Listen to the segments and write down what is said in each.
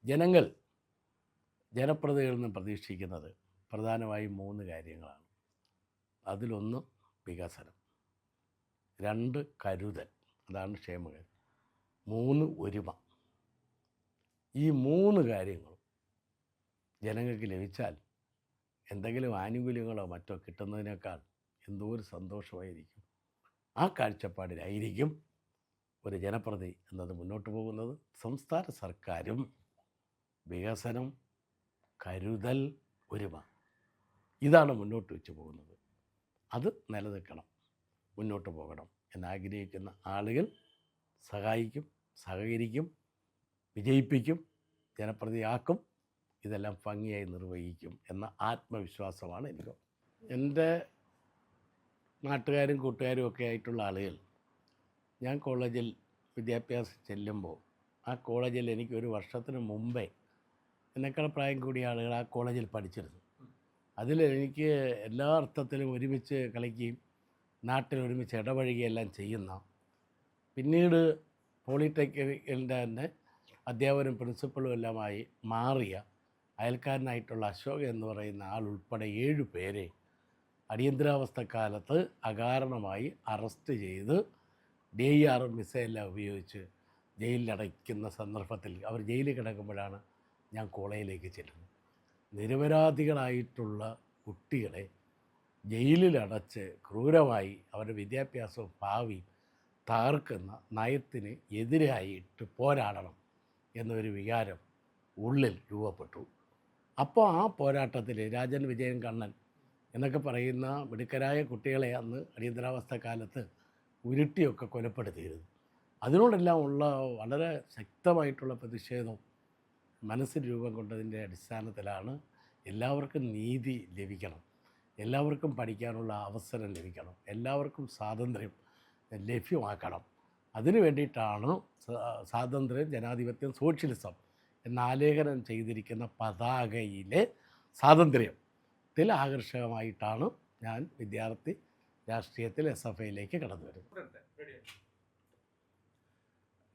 ജനങ്ങൾ ജനപ്രതിനിധികളിൽ നിന്ന് പ്രതീക്ഷിക്കുന്നത് പ്രധാനമായും 3 കാര്യങ്ങളാണ്. അതിലൊന്ന് വികസനം, 2 കരുതൽ, അതാണ് ക്ഷേമകരം, 3 ഒരുമ. ഈ 3 കാര്യങ്ങളും ജനങ്ങൾക്ക് ലഭിച്ചാൽ എന്തെങ്കിലും ആനുകൂല്യങ്ങളോ മറ്റോ കിട്ടുന്നതിനേക്കാൾ എന്തോ ഒരു സന്തോഷമായിരിക്കും. ആ കാഴ്ചപ്പാടിലായിരിക്കും ഒരു ജനപ്രതിനിധി എന്നത് മുന്നോട്ട് പോകുന്നത്. സംസ്ഥാന സർക്കാരും വികസനം, കരുതൽ, ഒരുമ, ഇതാണ് മുന്നോട്ട് വെച്ച് പോകുന്നത്. അത് നിലനിൽക്കണം, മുന്നോട്ട് പോകണം എന്നാഗ്രഹിക്കുന്ന ആളുകൾ സഹായിക്കും, സഹകരിക്കും, വിജയിപ്പിക്കും, ജനപ്രതിയാക്കും, ഇതെല്ലാം ഭംഗിയായി നിർവഹിക്കും എന്ന ആത്മവിശ്വാസമാണ് എനിക്ക്. എൻ്റെ നാട്ടുകാരും കൂട്ടുകാരും ഒക്കെ ആയിട്ടുള്ള ആളുകൾ, ഞാൻ കോളേജിൽ വിദ്യാഭ്യാസം ചെല്ലുമ്പോൾ ആ കോളേജിൽ എനിക്കൊരു വർഷത്തിന് മുമ്പേ എന്നെക്കാൾ പ്രായം കൂടിയ ആളുകൾ ആ കോളേജിൽ പഠിച്ചിരുന്നു. അതിൽ എനിക്ക് എല്ലാ അർത്ഥത്തിലും ഒരുമിച്ച് കളിക്കുകയും നാട്ടിൽ ഒരുമിച്ച് ഇടപഴകുകയെല്ലാം ചെയ്യുന്ന, പിന്നീട് പോളിടെക്നിക്കിൻ്റെ തന്നെ അധ്യാപകരും പ്രിൻസിപ്പളും എല്ലാമായി മാറിയ അയൽക്കാരനായിട്ടുള്ള അശോക് എന്ന് പറയുന്ന ആൾ ഉൾപ്പെടെ 7 പേരെ അടിയന്തരാവസ്ഥക്കാലത്ത് അകാരണമായി അറസ്റ്റ് ചെയ്ത് DIR മിസൈലെല്ലാം ഉപയോഗിച്ച് ജയിലിലടയ്ക്കുന്ന സന്ദർഭത്തിൽ അവർ ജയിലിൽ കിടക്കുമ്പോഴാണ് ഞാൻ കോളേജിലേക്ക് ചെല്ലുന്നത്. നിരപരാധികളായിട്ടുള്ള കുട്ടികളെ ജയിലിലടച്ച് ക്രൂരമായി അവരുടെ വിദ്യാഭ്യാസവും ഭാവിയും തകർക്കുന്ന നയത്തിന് എതിരായിട്ട് പോരാടണം എന്നൊരു വികാരം ഉള്ളിൽ രൂപപ്പെട്ടു. അപ്പോൾ ആ പോരാട്ടത്തിൽ രാജൻ വിജയൻ കണ്ണൻ എന്നൊക്കെ പറയുന്ന മിടുക്കരായ കുട്ടികളെ അന്ന് അടിയന്തരാവസ്ഥ കാലത്ത് ഉരുട്ടിയൊക്കെ കൊലപ്പെടുത്തിയിരുന്നു. അതിനോടെല്ലാം ഉള്ള വളരെ ശക്തമായിട്ടുള്ള പ്രതിഷേധം മനസ്സിൽ രൂപം കൊണ്ടതിൻ്റെ അടിസ്ഥാനത്തിലാണ് എല്ലാവർക്കും നീതി ലഭിക്കണം, എല്ലാവർക്കും പഠിക്കാനുള്ള അവസരം ലഭിക്കണം, എല്ലാവർക്കും സ്വാതന്ത്ര്യം ലഭ്യമാക്കണം. അതിനു വേണ്ടിയിട്ടാണ് സ്വാതന്ത്ര്യം, ജനാധിപത്യം, സോഷ്യലിസം എന്നാലേഖനം ചെയ്തിരിക്കുന്ന പതാകയിലെ സ്വാതന്ത്ര്യത്തിൽ ആകർഷകമായിട്ടാണ് ഞാൻ വിദ്യാർത്ഥി രാഷ്ട്രീയത്തിൽ SFIയിലേക്ക് കടന്നു വരുന്നത്.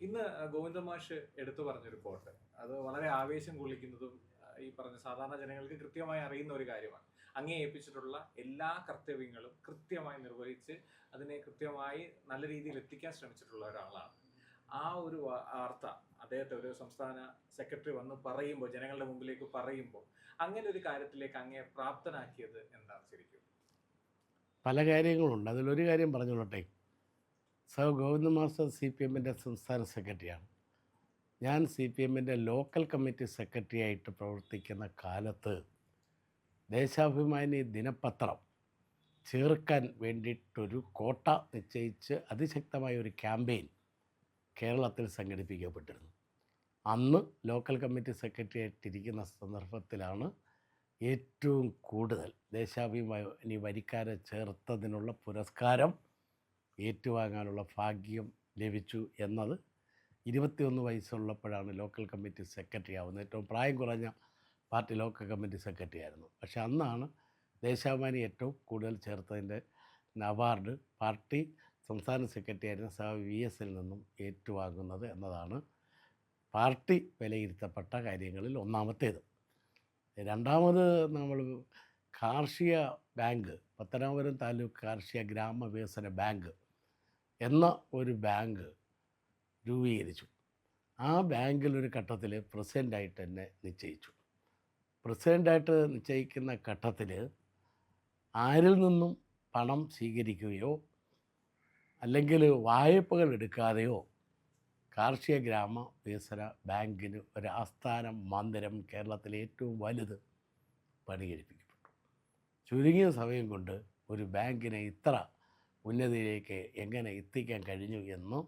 ഇന്ന് ഗോവിന്ദ മാഷ് എടുത്തു പറഞ്ഞൊരു കോട്ട്, അത് വളരെ ആവേശം കൊള്ളിക്കുന്നതും ഈ പറഞ്ഞ സാധാരണ ജനങ്ങൾക്ക് കൃത്യമായി അറിയുന്ന ഒരു കാര്യമാണ്. അങ്ങേ ഏൽപ്പിച്ചിട്ടുള്ള എല്ലാ കർത്തവ്യങ്ങളും കൃത്യമായി നിർവഹിച്ച് അതിനെ കൃത്യമായി നല്ല രീതിയിൽ എത്തിക്കാൻ ശ്രമിച്ചിട്ടുള്ള ഒരാളാണ്. ആ ഒരു വാർത്ത അദ്ദേഹത്തെ ഒരു സംസ്ഥാന സെക്രട്ടറി വന്ന് പറയുമ്പോൾ, ജനങ്ങളുടെ മുമ്പിലേക്ക് പറയുമ്പോൾ, അങ്ങനെ ഒരു കാര്യത്തിലേക്ക് അങ്ങേ പ്രാപ്തനാക്കിയത് എന്താണ് ശരിക്കും? പല കാര്യങ്ങളുണ്ട്. അതിലൊരു കാര്യം പറഞ്ഞോളട്ടെ. ഗോവിന്ദ മാസ്റ്റർ CPMൻ്റെ സംസ്ഥാന സെക്രട്ടറിയാണ്. ഞാൻ CPMൻ്റെ ലോക്കൽ കമ്മിറ്റി സെക്രട്ടറി ആയിട്ട് പ്രവർത്തിക്കുന്ന കാലത്ത് ദേശാഭിമാനി ദിനപത്രം ചേർക്കാൻ വേണ്ടിയിട്ടൊരു കോട്ട നിശ്ചയിച്ച് അതിശക്തമായ ഒരു ക്യാമ്പയിൻ കേരളത്തിൽ സംഘടിപ്പിക്കപ്പെട്ടിരുന്നു. അന്ന് ലോക്കൽ കമ്മിറ്റി സെക്രട്ടറി ആയിട്ടിരിക്കുന്ന സന്ദർഭത്തിലാണ് ഏറ്റവും കൂടുതൽ ദേശാഭിമാനി വരിക്കാരെ ചേർത്തതിനുള്ള പുരസ്കാരം ഏറ്റുവാങ്ങാനുള്ള ഭാഗ്യം ലഭിച്ചു എന്നത്. 21 വയസ്സുള്ളപ്പോഴാണ് ലോക്കൽ കമ്മിറ്റി സെക്രട്ടറി ആവുന്നത്. ഏറ്റവും പ്രായം കുറഞ്ഞ പാർട്ടി ലോക്കൽ കമ്മിറ്റി സെക്രട്ടറി ആയിരുന്നു. പക്ഷേ അന്നാണ് ദേശാഭിമാനി ഏറ്റവും കൂടുതൽ ചേർത്തതിൻ്റെ അവാർഡ് പാർട്ടി സംസ്ഥാന സെക്രട്ടറി ആയിരുന്ന VSൽ നിന്നും ഏറ്റുവാങ്ങുന്നത് എന്നതാണ് പാർട്ടി വിലയിരുത്തപ്പെട്ട കാര്യങ്ങളിൽ ഒന്നാമത്തേത്. രണ്ടാമത്, നമ്മൾ കാർഷിക ബാങ്ക്, പത്തനാപുരം താലൂക്ക് കാർഷിക ഗ്രാമവികസന ബാങ്ക് എന്ന ഒരു ബാങ്ക് രൂപീകരിച്ചു. ആ ബാങ്കിലൊരു ഘട്ടത്തിൽ പ്രസിഡൻ്റായിട്ട് എന്നെ നിശ്ചയിച്ചു. പ്രസിഡൻ്റായിട്ട് നിശ്ചയിക്കുന്ന ഘട്ടത്തിൽ ആരിൽ നിന്നും പണം സ്വീകരിക്കുകയോ അല്ലെങ്കിൽ വായ്പകൾ എടുക്കാതെയോ കാർഷിക ഗ്രാമ വികസന ബാങ്കിന് ഒരു ആസ്ഥാനം, മന്ദിരം, കേരളത്തിലെ ഏറ്റവും വലുത് പണികഴിപ്പിക്കപ്പെട്ടു. ചുരുങ്ങിയ സമയം കൊണ്ട് ഒരു ബാങ്കിനെ ഇത്ര ഉന്നതിയിലേക്ക് എങ്ങനെ എത്തിക്കാൻ കഴിഞ്ഞു എന്ന്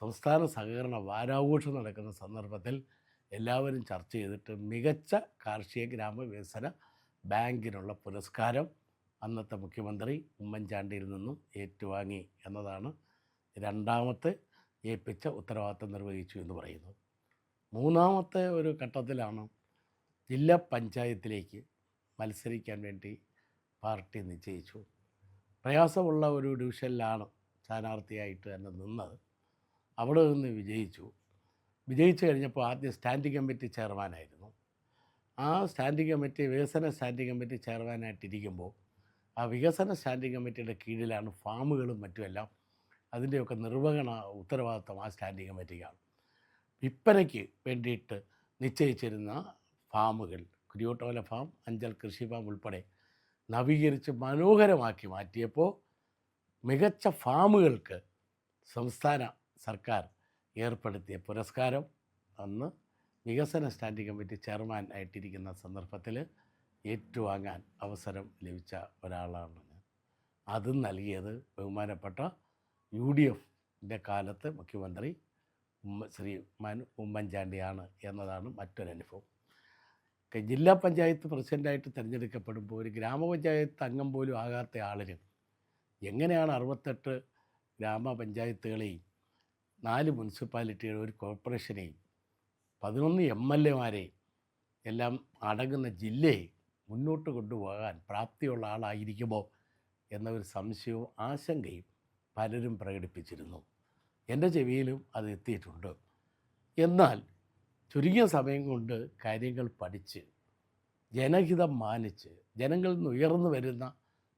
സംസ്ഥാന സഹകരണ വാരാഘോഷം നടക്കുന്ന സന്ദർഭത്തിൽ എല്ലാവരും ചർച്ച ചെയ്തിട്ട് മികച്ച കാർഷിക ഗ്രാമ വികസന ബാങ്കിനുള്ള പുരസ്കാരം അന്നത്തെ മുഖ്യമന്ത്രി ഉമ്മൻചാണ്ടിയിൽ നിന്നും ഏറ്റുവാങ്ങി എന്നതാണ് രണ്ടാമത്തെ ഏൽപ്പിച്ച ഉത്തരവാദിത്തം നിർവഹിച്ചു എന്ന് പറയുന്നത്. മൂന്നാമത്തെ ഒരു ഘട്ടത്തിലാണ് ജില്ലാ പഞ്ചായത്തിലേക്ക് മത്സരിക്കാൻ വേണ്ടി പാർട്ടി നിശ്ചയിച്ചു. പ്രയാസമുള്ള ഒരു ഡിവിഷനിലാണ് സ്ഥാനാർത്ഥിയായിട്ട് തന്നെ നിന്നത്. അവിടെ നിന്ന് വിജയിച്ചു. വിജയിച്ചു കഴിഞ്ഞപ്പോൾ ആദ്യം സ്റ്റാൻഡിംഗ് കമ്മിറ്റി ചെയർമാനായിരുന്നു. ആ സ്റ്റാൻഡിംഗ് കമ്മിറ്റി വികസന സ്റ്റാൻഡിംഗ് കമ്മിറ്റി ചെയർമാനായിട്ടിരിക്കുമ്പോൾ ആ വികസന സ്റ്റാൻഡിംഗ് കമ്മിറ്റിയുടെ കീഴിലാണ് ഫാമുകളും മറ്റുമെല്ലാം. അതിൻ്റെയൊക്കെ നിർവഹണ ഉത്തരവാദിത്വം ആ സ്റ്റാൻഡിംഗ് കമ്മിറ്റിക്കാണ്. വിൽപ്പനയ്ക്ക് വേണ്ടിയിട്ട് നിശ്ചയിച്ചിരുന്ന ഫാമുകൾ കുരിയോട്ടോല ഫാം, അഞ്ചൽ കൃഷി ഫാം ഉൾപ്പെടെ നവീകരിച്ച് മനോഹരമാക്കി മാറ്റിയപ്പോൾ മികച്ച ഫാമുകൾക്ക് സംസ്ഥാന സർക്കാർ ഏർപ്പെടുത്തിയ പുരസ്കാരം അന്ന് വികസന സ്റ്റാൻഡിംഗ് കമ്മിറ്റി ചെയർമാൻ ആയിട്ടിരിക്കുന്ന സന്ദർഭത്തിൽ ഏറ്റുവാങ്ങാൻ അവസരം ലഭിച്ച ഒരാളാണ് ഞാൻ. അതും നൽകിയത് ബഹുമാനപ്പെട്ട UDFൻ്റെ കാലത്ത് മുഖ്യമന്ത്രി ശ്രീ ഉമ്മൻചാണ്ടിയാണ് എന്നതാണ് മറ്റൊരനുഭവം. ജില്ലാ പഞ്ചായത്ത് പ്രസിഡൻ്റായിട്ട് തിരഞ്ഞെടുക്കപ്പെടുമ്പോൾ ഒരു ഗ്രാമപഞ്ചായത്ത് അംഗം പോലും ആകാത്ത ആളിന് എങ്ങനെയാണ് 68 ഗ്രാമപഞ്ചായത്തുകളെയും 4 മുനിസിപ്പാലിറ്റികളും ഒരു കോർപ്പറേഷനെയും 11 MLAമാരെയും എല്ലാം അടങ്ങുന്ന ജില്ലയെ മുന്നോട്ട് കൊണ്ടുപോകാൻ പ്രാപ്തിയുള്ള ആളായിരിക്കുമോ എന്ന ഒരു സംശയവും ആശങ്കയും പലരും പ്രകടിപ്പിച്ചിരുന്നു. എൻ്റെ ചെവിയിലും അത് എത്തിയിട്ടുണ്ട്. എന്നാൽ ചുരുങ്ങിയ സമയം കൊണ്ട് കാര്യങ്ങൾ പഠിച്ച് ജനഹിതം മാനിച്ച് ജനങ്ങളിൽ നിന്ന് ഉയർന്നു വരുന്ന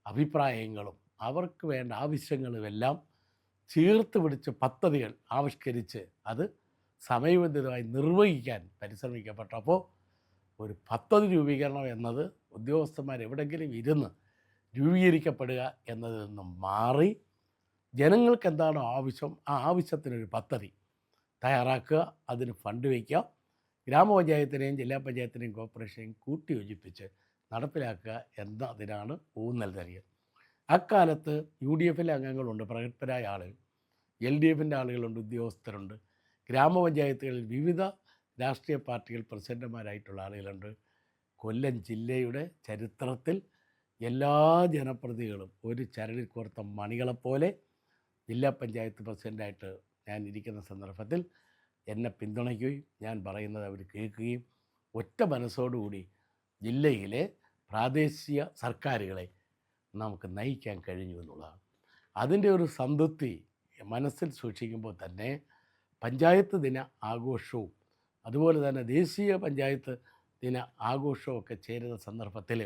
അഭിപ്രായങ്ങളും അവർക്ക് വേണ്ട ആവശ്യങ്ങളുമെല്ലാം ചേർത്ത് പിടിച്ച് പദ്ധതികൾ ആവിഷ്കരിച്ച് അത് സമയബന്ധിതമായി നിർവഹിക്കാൻ പരിശ്രമിക്കപ്പെട്ടപ്പോൾ ഒരു പദ്ധതി രൂപീകരണം എന്നത് ഉദ്യോഗസ്ഥന്മാർ എവിടെയെങ്കിലും ഇരുന്ന് രൂപീകരിക്കപ്പെടുക എന്നതിൽ നിന്നും മാറി ജനങ്ങൾക്ക് എന്താണോ ആവശ്യം ആ ആവശ്യത്തിനൊരു പദ്ധതി തയ്യാറാക്കുക, അതിന് ഫണ്ട് വയ്ക്കുക, ഗ്രാമപഞ്ചായത്തിനെയും ജില്ലാ പഞ്ചായത്തിനെയും കോർപ്പറേഷനെയും കൂട്ടിയോജിപ്പിച്ച് നടപ്പിലാക്കുക എന്നതിനാണ് ഊന്നൽ നൽകിയത്. അക്കാലത്ത് UDFിലെ അംഗങ്ങളുണ്ട്, പ്രഗത്ഭരായ ആളുകൾ, LDFിൻ്റെ ആളുകളുണ്ട്, ഉദ്യോഗസ്ഥരുണ്ട്, ഗ്രാമപഞ്ചായത്തുകളിൽ വിവിധ രാഷ്ട്രീയ പാർട്ടികൾ പ്രസിഡന്റുമാരായിട്ടുള്ള ആളുകളുണ്ട്. കൊല്ലം ജില്ലയുടെ ചരിത്രത്തിൽ എല്ലാ ജനപ്രതിനിധികളും ഒരു ചരടിൽ കോർത്ത മണികളെപ്പോലെ ജില്ലാ പഞ്ചായത്ത് പ്രസിഡൻ്റായിട്ട് ഞാൻ ഇരിക്കുന്ന സന്ദർഭത്തിൽ എന്നെ പിന്തുണയ്ക്കുകയും ഞാൻ പറയുന്നത് അവർ കേൾക്കുകയും ഒറ്റ മനസ്സോടുകൂടി ജില്ലയിലെ പ്രാദേശിക സർക്കാരുകളെ നമുക്ക് നയിക്കാൻ കഴിഞ്ഞു എന്നുള്ളതാണ്. അതിൻ്റെ ഒരു സംതൃപ്തി മനസ്സിൽ സൂക്ഷിക്കുമ്പോൾ തന്നെ പഞ്ചായത്ത് ദിന ആഘോഷവും അതുപോലെ തന്നെ ദേശീയ പഞ്ചായത്ത് ദിന ആഘോഷമൊക്കെ ചേരുന്ന സന്ദർഭത്തിൽ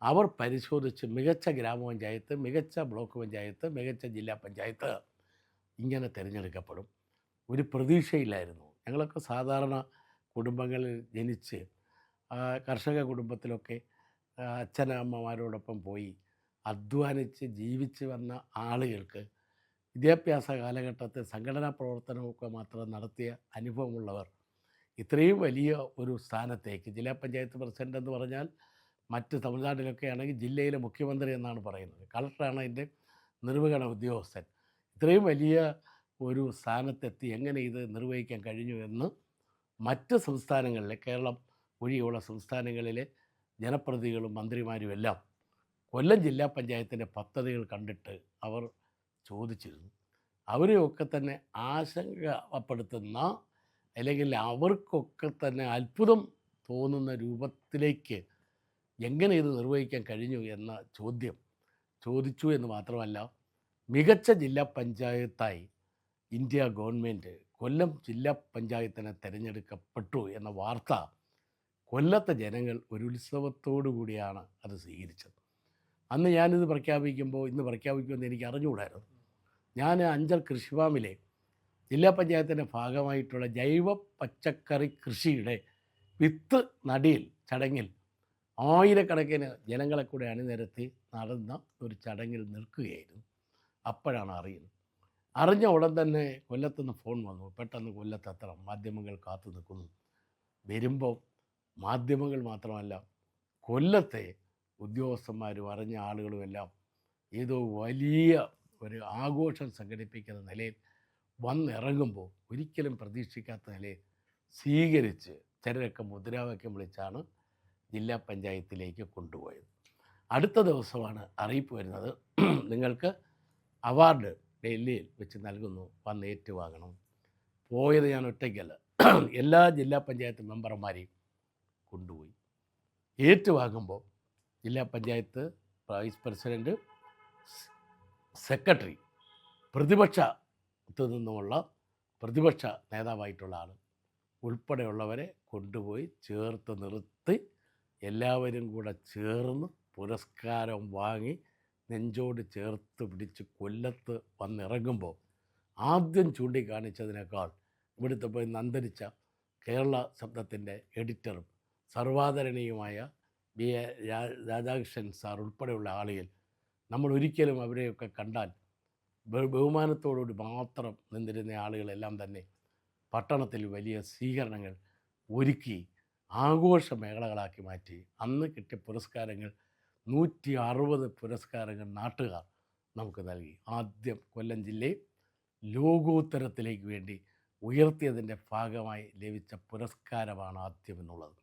അവർ പരിശോധിച്ച് മികച്ച ഗ്രാമപഞ്ചായത്ത്, മികച്ച ബ്ലോക്ക് പഞ്ചായത്ത്, മികച്ച ജില്ലാ പഞ്ചായത്ത് ഇങ്ങനെ തിരഞ്ഞെടുക്കപ്പെടും. ഒരു പ്രതീക്ഷയില്ലായിരുന്നു. ഞങ്ങളൊക്കെ സാധാരണ കുടുംബങ്ങളിൽ ജനിച്ച് കർഷക കുടുംബത്തിലൊക്കെ അച്ഛനമ്മമാരോടൊപ്പം പോയി അധ്വാനിച്ച് ജീവിച്ച് വന്ന ആളുകൾക്ക് വിദ്യാഭ്യാസ കാലഘട്ടത്തിൽ സംഘടനാ പ്രവർത്തനമൊക്കെ മാത്രം നടത്തിയ അനുഭവമുള്ളവർ ഇത്രയും വലിയ ഒരു സ്ഥാനത്തേക്ക്, ജില്ലാ പഞ്ചായത്ത് പ്രസിഡൻ്റ് എന്ന് പറഞ്ഞാൽ മറ്റ് തമിഴ്നാട്ടിലൊക്കെ ആണെങ്കിൽ ജില്ലയിലെ മുഖ്യമന്ത്രി എന്നാണ് പറയുന്നത്, കളക്ടറാണ് അതിൻ്റെ നിർവഹണ ഉദ്യോഗസ്ഥൻ. ഇത്രയും വലിയ ഒരു സ്ഥാനത്തെത്തി എങ്ങനെ ഇത് നിർവഹിക്കാൻ കഴിഞ്ഞു എന്ന് മറ്റ് സംസ്ഥാനങ്ങളിലെ, കേരളം ഒഴികെയുള്ള സംസ്ഥാനങ്ങളിലെ ജനപ്രതിനിധികളും മന്ത്രിമാരും എല്ലാം കൊല്ലം ജില്ലാ പഞ്ചായത്തിൻ്റെ പദ്ധതികൾ കണ്ടിട്ട് അവർ ചോദിച്ചിരുന്നു. അവരെയൊക്കെ തന്നെ ആശങ്കപ്പെടുത്തുന്ന അല്ലെങ്കിൽ അവർക്കൊക്കെ തന്നെ അത്ഭുതം തോന്നുന്ന രൂപത്തിലേക്ക് എങ്ങനെ ഇത് നിർവഹിക്കാൻ കഴിഞ്ഞു എന്ന ചോദ്യം ചോദിച്ചു എന്ന് മാത്രമല്ല, മികച്ച ജില്ലാ പഞ്ചായത്തായി ഇന്ത്യ ഗവൺമെൻറ് കൊല്ലം ജില്ലാ പഞ്ചായത്തിനെ തിരഞ്ഞെടുക്കപ്പെട്ടു എന്ന വാർത്ത കൊല്ലത്തെ ജനങ്ങൾ ഒരു ഉത്സവത്തോടു കൂടിയാണ് അത് സ്വീകരിച്ചത്. അന്ന് ഞാനിത് പ്രഖ്യാപിക്കുമ്പോൾ ഇന്ന് പ്രഖ്യാപിക്കുമെന്ന് എനിക്ക് അറിഞ്ഞുകൂടായിരുന്നു. ഞാൻ അഞ്ചൽ കൃഷിഫാമിലെ ജില്ലാ പഞ്ചായത്തിൻ്റെ ഭാഗമായിട്ടുള്ള ജൈവ പച്ചക്കറി കൃഷിയുടെ വിത്ത് നടീൽ ചടങ്ങിൽ ആയിരക്കണക്കിന് ജനങ്ങളെ കൂടെ അണിനിരത്തി നടന്ന ഒരു ചടങ്ങിൽ നിൽക്കുകയായിരുന്നു. അപ്പോഴാണ് അറിയുന്നത്. അറിഞ്ഞ ഉടൻ തന്നെ കൊല്ലത്തുനിന്ന് ഫോൺ വന്നു. പെട്ടെന്ന് കൊല്ലത്തെത്തണം, മാധ്യമങ്ങൾ കാത്തു നിൽക്കുന്നു. വരുമ്പോൾ മാധ്യമങ്ങൾ മാത്രമല്ല, കൊല്ലത്തെ ഉദ്യോഗസ്ഥന്മാരും അറിഞ്ഞ ആളുകളുമെല്ലാം ഏതോ വലിയ ഒരു ആഘോഷം സംഘടിപ്പിക്കുന്ന നിലയിൽ വന്നിറങ്ങുമ്പോൾ ഒരിക്കലും പ്രതീക്ഷിക്കാത്ത നിലയിൽ സ്വീകരിച്ച് ചിലരൊക്കെ മുദ്രാവാക്യം വിളിച്ചാണ് ജില്ലാ പഞ്ചായത്തിലേക്ക് കൊണ്ടുപോയത്. അടുത്ത ദിവസമാണ് അറിയിപ്പ് വരുന്നത്, നിങ്ങൾക്ക് അവാർഡ് ഡൽഹിയിൽ വെച്ച് നൽകുന്നു, വന്ന് ഏറ്റുവാങ്ങണം. പോയത് ഞാൻ ഒറ്റയ്ക്കല്ല, എല്ലാ ജില്ലാ പഞ്ചായത്ത് മെമ്പർമാരെയും കൊണ്ടുപോയി. ഏറ്റുവാങ്ങുമ്പോൾ ജില്ലാ പഞ്ചായത്ത് വൈസ് പ്രസിഡൻറ്റ്, സെക്രട്ടറി, പ്രതിപക്ഷത്തു നിന്നുമുള്ള പ്രതിപക്ഷ നേതാവായിട്ടുള്ള ആൾ, ഉൾപ്പെടെയുള്ളവരെ കൊണ്ടുപോയി ചേർത്ത് നിർത്തി എല്ലാവരും കൂടെ ചേർന്ന് പുരസ്കാരം വാങ്ങി നെഞ്ചോട് ചേർത്ത് പിടിച്ച് കൊല്ലത്ത് വന്നിറങ്ങുമ്പോൾ ആദ്യം ചൂണ്ടിക്കാണിച്ചതിനേക്കാൾ ഇവിടുത്തെ പോയി അന്തരിച്ച കേരള ശബ്ദത്തിൻ്റെ എഡിറ്ററും സർവാദരണീയമായ ബി എ രാധാകൃഷ്ണൻ സാർ ഉൾപ്പെടെയുള്ള ആളുകൾ നമ്മൾ ഒരിക്കലും അവരെയൊക്കെ കണ്ടാൽ ബഹുമാനത്തോടുകൂടി മാത്രം നിന്നിരുന്ന ആളുകളെല്ലാം തന്നെ പട്ടണത്തിൽ വലിയ സ്വീകരണങ്ങൾ ഒരുക്കി ആഘോഷമേളകളാക്കി മാറ്റി. അന്ന് കിട്ടിയ പുരസ്കാരങ്ങൾ 160 പുരസ്കാരങ്ങൾ നാട്ടുകാർ നമുക്ക് നൽകി. ആദ്യം കൊല്ലം ജില്ലയെ ലോകോത്തരത്തിലേക്ക് വേണ്ടി ഉയർത്തിയതിൻ്റെ ഭാഗമായി ലഭിച്ച പുരസ്കാരമാണ് ആദ്യം എന്നുള്ളത്.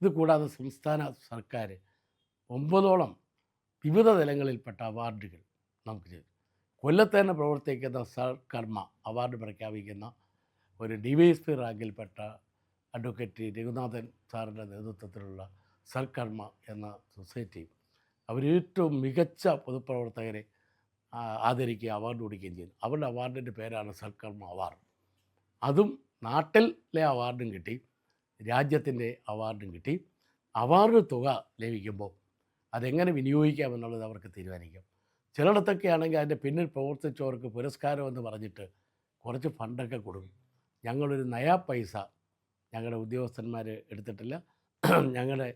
ഇത് കൂടാതെ സംസ്ഥാന സർക്കാർ 9ഓളം വിവിധ തലങ്ങളിൽപ്പെട്ട അവാർഡുകൾ നമുക്ക് ചെയ്തു. കൊല്ലത്ത് തന്നെ പ്രവർത്തിക്കുന്ന സർക്കർമ്മ അവാർഡ് പ്രഖ്യാപിക്കുന്ന ഒരു DYSP റാങ്കിൽപ്പെട്ട അഡ്വക്കേറ്റ് രഘുനാഥൻ സാറിൻ്റെ നേതൃത്വത്തിലുള്ള സർക്കർമ്മ എന്ന സൊസൈറ്റി അവർ ഏറ്റവും മികച്ച പൊതുപ്രവർത്തകരെ ആദരിക്കുകയും അവാർഡ് കൊടുക്കുകയും ചെയ്തു. അവരുടെ അവാർഡിൻ്റെ പേരാണ് സർക്കർമ്മ അവാർഡ്. അതും നാട്ടിലെ അവാർഡും കിട്ടി, രാജ്യത്തിൻ്റെ അവാർഡും കിട്ടി. അവാർഡ് തുക ലഭിക്കുമ്പോൾ അതെങ്ങനെ വിനിയോഗിക്കാമെന്നുള്ളത് അവർക്ക് തീരുമാനിക്കാം. ചിലയിടത്തൊക്കെ ആണെങ്കിൽ അതിൻ്റെ പിന്നിൽ പ്രവർത്തിച്ചവർക്ക് പുരസ്കാരം എന്ന് പറഞ്ഞിട്ട് കുറച്ച് ഫണ്ടൊക്കെ കൊടുക്കും. ഞങ്ങളൊരു നയാ പൈസ ഞങ്ങളുടെ ഉദ്യോഗസ്ഥന്മാർ എടുത്തിട്ടില്ല. ഞങ്ങളുടെ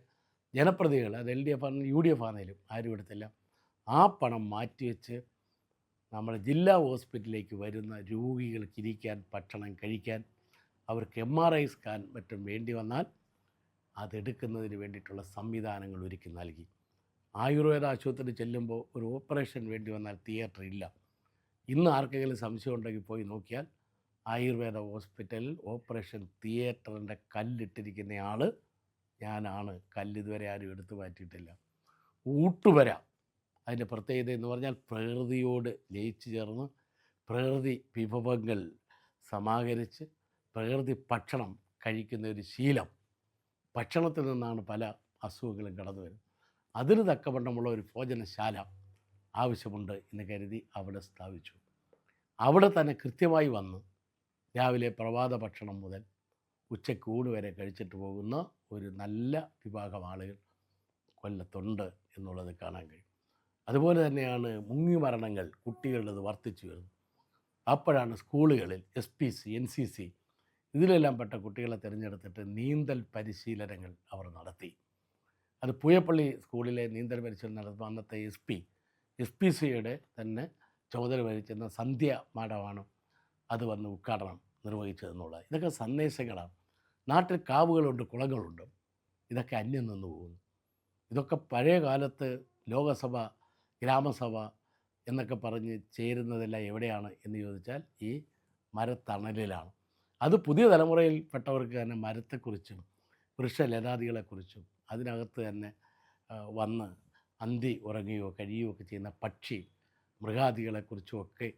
ജനപ്രതിനിധികൾ, അത് LDF ആണെങ്കിലും UDF ആണെങ്കിലും ആരും എടുത്തില്ല. ആ പണം മാറ്റിവെച്ച് നമ്മുടെ ജില്ലാ ഹോസ്പിറ്റലിലേക്ക് വരുന്ന രോഗികൾക്ക് ഇരിക്കാൻ, ഭക്ഷണം കഴിക്കാൻ, അവർക്ക് MRI സ്കാൻ മറ്റും വേണ്ടി വന്നാൽ അതെടുക്കുന്നതിന് വേണ്ടിയിട്ടുള്ള സംവിധാനങ്ങൾ ഒരുക്കി നൽകി. ആയുർവേദ ആശുപത്രി ചെല്ലുമ്പോൾ ഒരു ഓപ്പറേഷൻ വേണ്ടി വന്നാൽ തിയേറ്റർ ഇല്ല. ഇന്ന് ആർക്കെങ്കിലും സംശയം ഉണ്ടെങ്കിൽ പോയി നോക്കിയാൽ ആയുർവേദ ഹോസ്പിറ്റലിൽ ഓപ്പറേഷൻ തിയേറ്ററിൻ്റെ കല്ലിട്ടിരിക്കുന്ന ആൾ ഞാനാണ്. കല്ല് ഇതുവരെ ആരും എടുത്തു മാറ്റിയിട്ടില്ല. ഊട്ടുവര അതിൻ്റെ പ്രത്യേകത എന്ന് പറഞ്ഞാൽ പ്രകൃതിയോട് ലയിച്ചു ചേർന്ന് പ്രകൃതി വിഭവങ്ങൾ സമാഹരിച്ച് പ്രകൃതി ഭക്ഷണം കഴിക്കുന്ന ഒരു ശീലം. ഭക്ഷണത്തിൽ നിന്നാണ് പല അസുഖങ്ങളും കടന്നു വരുന്നത്. അതിന് തക്കവണ്ണമുള്ള ഒരു ഭോജനശാല ആവശ്യമുണ്ട് എന്ന് കരുതി അവിടെ സ്ഥാപിച്ചു. അവിടെ തന്നെ കൃത്യമായി വന്ന് രാവിലെ പ്രഭാത ഭക്ഷണം മുതൽ ഉച്ചയ്ക്ക് ഊണ് വരെ കഴിച്ചിട്ട് പോകുന്ന ഒരു നല്ല വിഭാഗം ആളുകൾ കൊല്ലത്തുണ്ട് എന്നുള്ളത് കാണാൻ കഴിയും. അതുപോലെ തന്നെയാണ് മുങ്ങി മരണങ്ങൾ കുട്ടികളുടേത് വർദ്ധിച്ചു വരുന്നത്. അപ്പോഴാണ് സ്കൂളുകളിൽ SPC NCC ഇതിലെല്ലാം പെട്ട കുട്ടികളെ തിരഞ്ഞെടുത്തിട്ട് നീന്തൽ പരിശീലനങ്ങൾ അവർ നടത്തി. അത് പൂയപ്പള്ളി സ്കൂളിലെ നീന്തൽ പരിശീലനം നടത്തുമ്പോൾ അന്നത്തെ SPCയുടെ തന്നെ ചുമതല വഹിച്ചിരുന്ന സന്ധ്യ മാഡമാണ് അത് വന്ന് ഉദ്ഘാടനം നിർവഹിച്ചതെന്നുള്ളത്. ഇതൊക്കെ സന്ദേശങ്ങളാണ്. നാട്ടിൽ കാവുകളുണ്ട്, കുളങ്ങളുണ്ട്, ഇതൊക്കെ അന്യം നിന്ന് പോകുന്നു. ഇതൊക്കെ പഴയ കാലത്ത് ലോകസഭ, ഗ്രാമസഭ എന്നൊക്കെ പറഞ്ഞ് ചേരുന്നതെല്ലാം എവിടെയാണ് എന്ന് ചോദിച്ചാൽ ഈ മരത്തണലിലാണ്. അത് പുതിയ തലമുറയിൽപ്പെട്ടവർക്ക് തന്നെ മരത്തെക്കുറിച്ചും വൃക്ഷലതാദികളെക്കുറിച്ചും അതിനകത്ത് തന്നെ വന്ന് അന്തി ഉറങ്ങുകയോ കഴിയുകയോ ഒക്കെ ചെയ്യുന്ന പക്ഷി മൃഗാദികളെക്കുറിച്ചുമൊക്കെ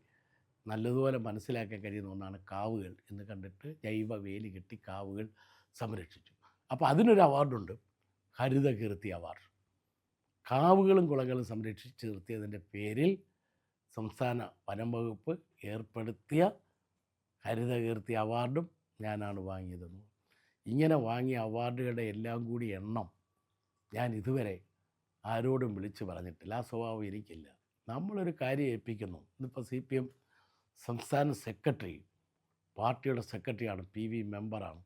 നല്ലതുപോലെ മനസ്സിലാക്കാൻ കഴിയുന്ന ഒന്നാണ് കാവുകൾ എന്ന് കണ്ടിട്ട് ജൈവ വേലി കെട്ടി കാവുകൾ സംരക്ഷിച്ചു. അപ്പോൾ അതിനൊരു അവാർഡുണ്ട്, ഹരിതകീർത്തി അവാർഡ്. കാവുകളും കുളങ്ങളും സംരക്ഷിച്ച് നിർത്തിയതിൻ്റെ പേരിൽ സംസ്ഥാന വനം വകുപ്പ് ഏർപ്പെടുത്തിയ ഹരിതകീർത്തി അവാർഡും ഞാനാണ് വാങ്ങിയതെന്ന്. ഇങ്ങനെ വാങ്ങിയ അവാർഡുകളുടെ എല്ലാം കൂടി എണ്ണം ഞാൻ ഇതുവരെ ആരോടും വിളിച്ചു പറഞ്ഞിട്ടില്ല. ആ സ്വഭാവം എനിക്കില്ല. നമ്മളൊരു കാര്യം ഏൽപ്പിക്കുന്നു. ഇന്നിപ്പോൾ CPM സംസ്ഥാന സെക്രട്ടറി, പാർട്ടിയുടെ സെക്രട്ടറിയാണ്, PV മെമ്പറാണ്.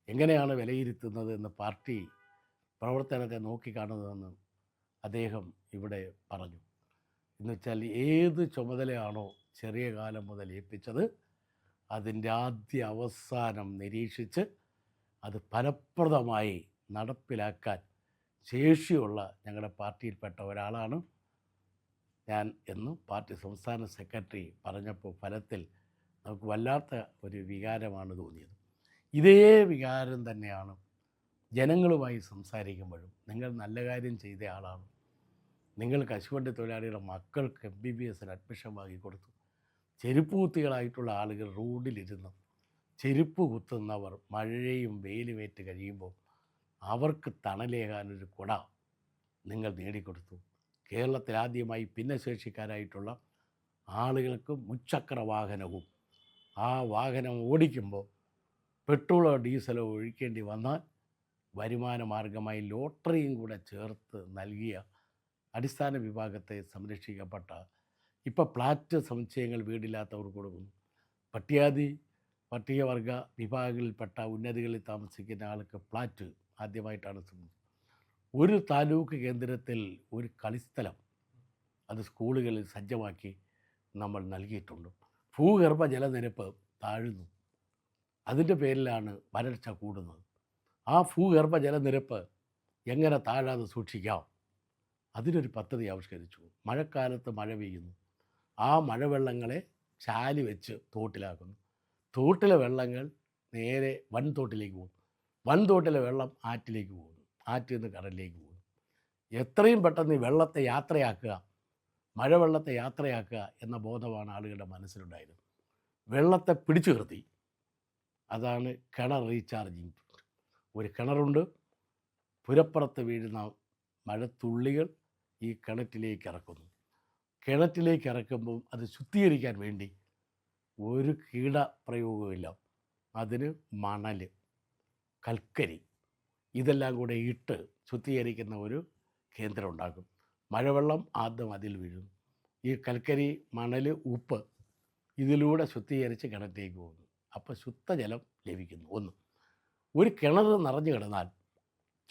എങ്ങനെയാണ് വിലയിരുത്തുന്നത് എന്ന് പാർട്ടി പ്രവർത്തനത്തെ നോക്കിക്കാണുന്നതെന്ന് അദ്ദേഹം ഇവിടെ പറഞ്ഞു. എന്നുവെച്ചാൽ ഏത് ചുമതലയാണോ ചെറിയ കാലം മുതൽ ഏൽപ്പിച്ചത് അതിൻ്റെ ആദ്യ അവസാനം നിരീക്ഷിച്ച് അത് ഫലപ്രദമായി നടപ്പിലാക്കാൻ ശേഷിയുള്ള ഞങ്ങളുടെ പാർട്ടിയിൽപ്പെട്ട ഒരാളാണ് ഞാൻ എന്ന് പാർട്ടി സംസ്ഥാന സെക്രട്ടറി പറഞ്ഞപ്പോൾ ഫലത്തിൽ നമുക്ക് വല്ലാത്ത ഒരു വികാരമാണ് തോന്നിയത്. ഇതേ വികാരം തന്നെയാണ് ജനങ്ങളുമായി സംസാരിക്കുമ്പോഴും. നിങ്ങൾ നല്ല കാര്യം ചെയ്ത ആളാണ്. നിങ്ങൾ കശുവണ്ടി തൊഴിലാളികളുടെ മക്കൾക്ക് MBBS അഡ്മിഷൻ വാങ്ങിക്കൊടുത്തു. ചെരുപ്പ് കുത്തികളായിട്ടുള്ള ആളുകൾ റോഡിലിരുന്ന് ചെരുപ്പ് കുത്തുന്നവർ മഴയും വെയിലുമേറ്റ് കഴിയുമ്പോൾ അവർക്ക് തണലേകാനൊരു കുട നിങ്ങൾ നേടിക്കൊടുത്തു. കേരളത്തിൽ ആദ്യമായി ഭിന്നശേഷിക്കാരായിട്ടുള്ള ആളുകൾക്ക് മുച്ചക്ര വാഹനവും ആ വാഹനം ഓടിക്കുമ്പോൾ പെട്രോളോ ഡീസലോ ഒഴിക്കേണ്ടി വന്നാൽ വരുമാന മാർഗമായി ലോട്ടറിയും കൂടെ ചേർത്ത് നൽകിയ അടിസ്ഥാന വിഭാഗത്തെ സംരക്ഷിക്കപ്പെട്ട ഇപ്പോൾ ഫ്ലാറ്റ് സമുച്ചയങ്ങൾ വീടില്ലാത്തവർക്ക് കൊടുക്കുന്നു. പട്ടികവർഗ വിഭാഗങ്ങളിൽപ്പെട്ട ഉന്നതികളിൽ താമസിക്കുന്ന ആൾക്ക് ഫ്ലാറ്റ് ആദ്യമായിട്ടാണ് ഒരു താലൂക്ക് കേന്ദ്രത്തിൽ ഒരു കളിസ്ഥലം അത് സ്കൂളുകളിൽ സജ്ജമാക്കി നമ്മൾ നൽകിയിട്ടുണ്ട്. ഭൂഗർഭ ജലനിരപ്പ് താഴുന്നു. അതിൻ്റെ പേരിലാണ് വരൾച്ച കൂടുന്നത്. ആ ഭൂഗർഭ ജലനിരപ്പ് എങ്ങനെ താഴാതെ സൂക്ഷിക്കാം, അതിനൊരു പദ്ധതി ആവിഷ്കരിച്ചു. മഴക്കാലത്ത് മഴ പെയ്യുന്നു, ആ മഴവെള്ളങ്ങളെ ചാലി വെച്ച് തോട്ടിലാക്കുന്നു. തോട്ടിലെ വെള്ളങ്ങൾ നേരെ വൻതോട്ടിലേക്ക് പോകും, വൻതോട്ടിലെ വെള്ളം ആറ്റിലേക്ക് പോകുന്നു, ആറ്റിൽ നിന്ന് കടലിലേക്ക് പോകുന്നു. എത്രയും പെട്ടെന്ന് ഈ വെള്ളത്തെ യാത്രയാക്കുക, മഴവെള്ളത്തെ യാത്രയാക്കുക എന്ന ബോധമാണ് ആളുകളുടെ മനസ്സിലുണ്ടായിരുന്നത്. വെള്ളത്തെ പിടിച്ചു നിർത്തി. അതാണ് കിണർ റീചാർജിങ്. ഒരു കിണറുണ്ട്, പുരപ്പുറത്ത് വീഴുന്ന മഴത്തുള്ളികൾ ഈ കിണറ്റിലേക്ക് ഇറക്കുന്നു. കിണറ്റിലേക്ക് ഇറക്കുമ്പം അത് ശുദ്ധീകരിക്കാൻ വേണ്ടി ഒരു കീടപ്രയോഗവുമില്ല. അതിന് മണൽ, കൽക്കരി ഇതെല്ലാം കൂടെ ഇട്ട് ശുദ്ധീകരിക്കുന്ന ഒരു കേന്ദ്രം ഉണ്ടാക്കും. മഴവെള്ളം ആദ്യം അതിൽ വീഴുന്നു. ഈ കൽക്കരി, മണൽ, ഉപ്പ് ഇതിലൂടെ ശുദ്ധീകരിച്ച് കിണറ്റിലേക്ക് പോകുന്നു. അപ്പോൾ ശുദ്ധജലം ലഭിക്കുന്നു. ഒന്ന്, ഒരു കിണർ നിറഞ്ഞു കിടന്നാൽ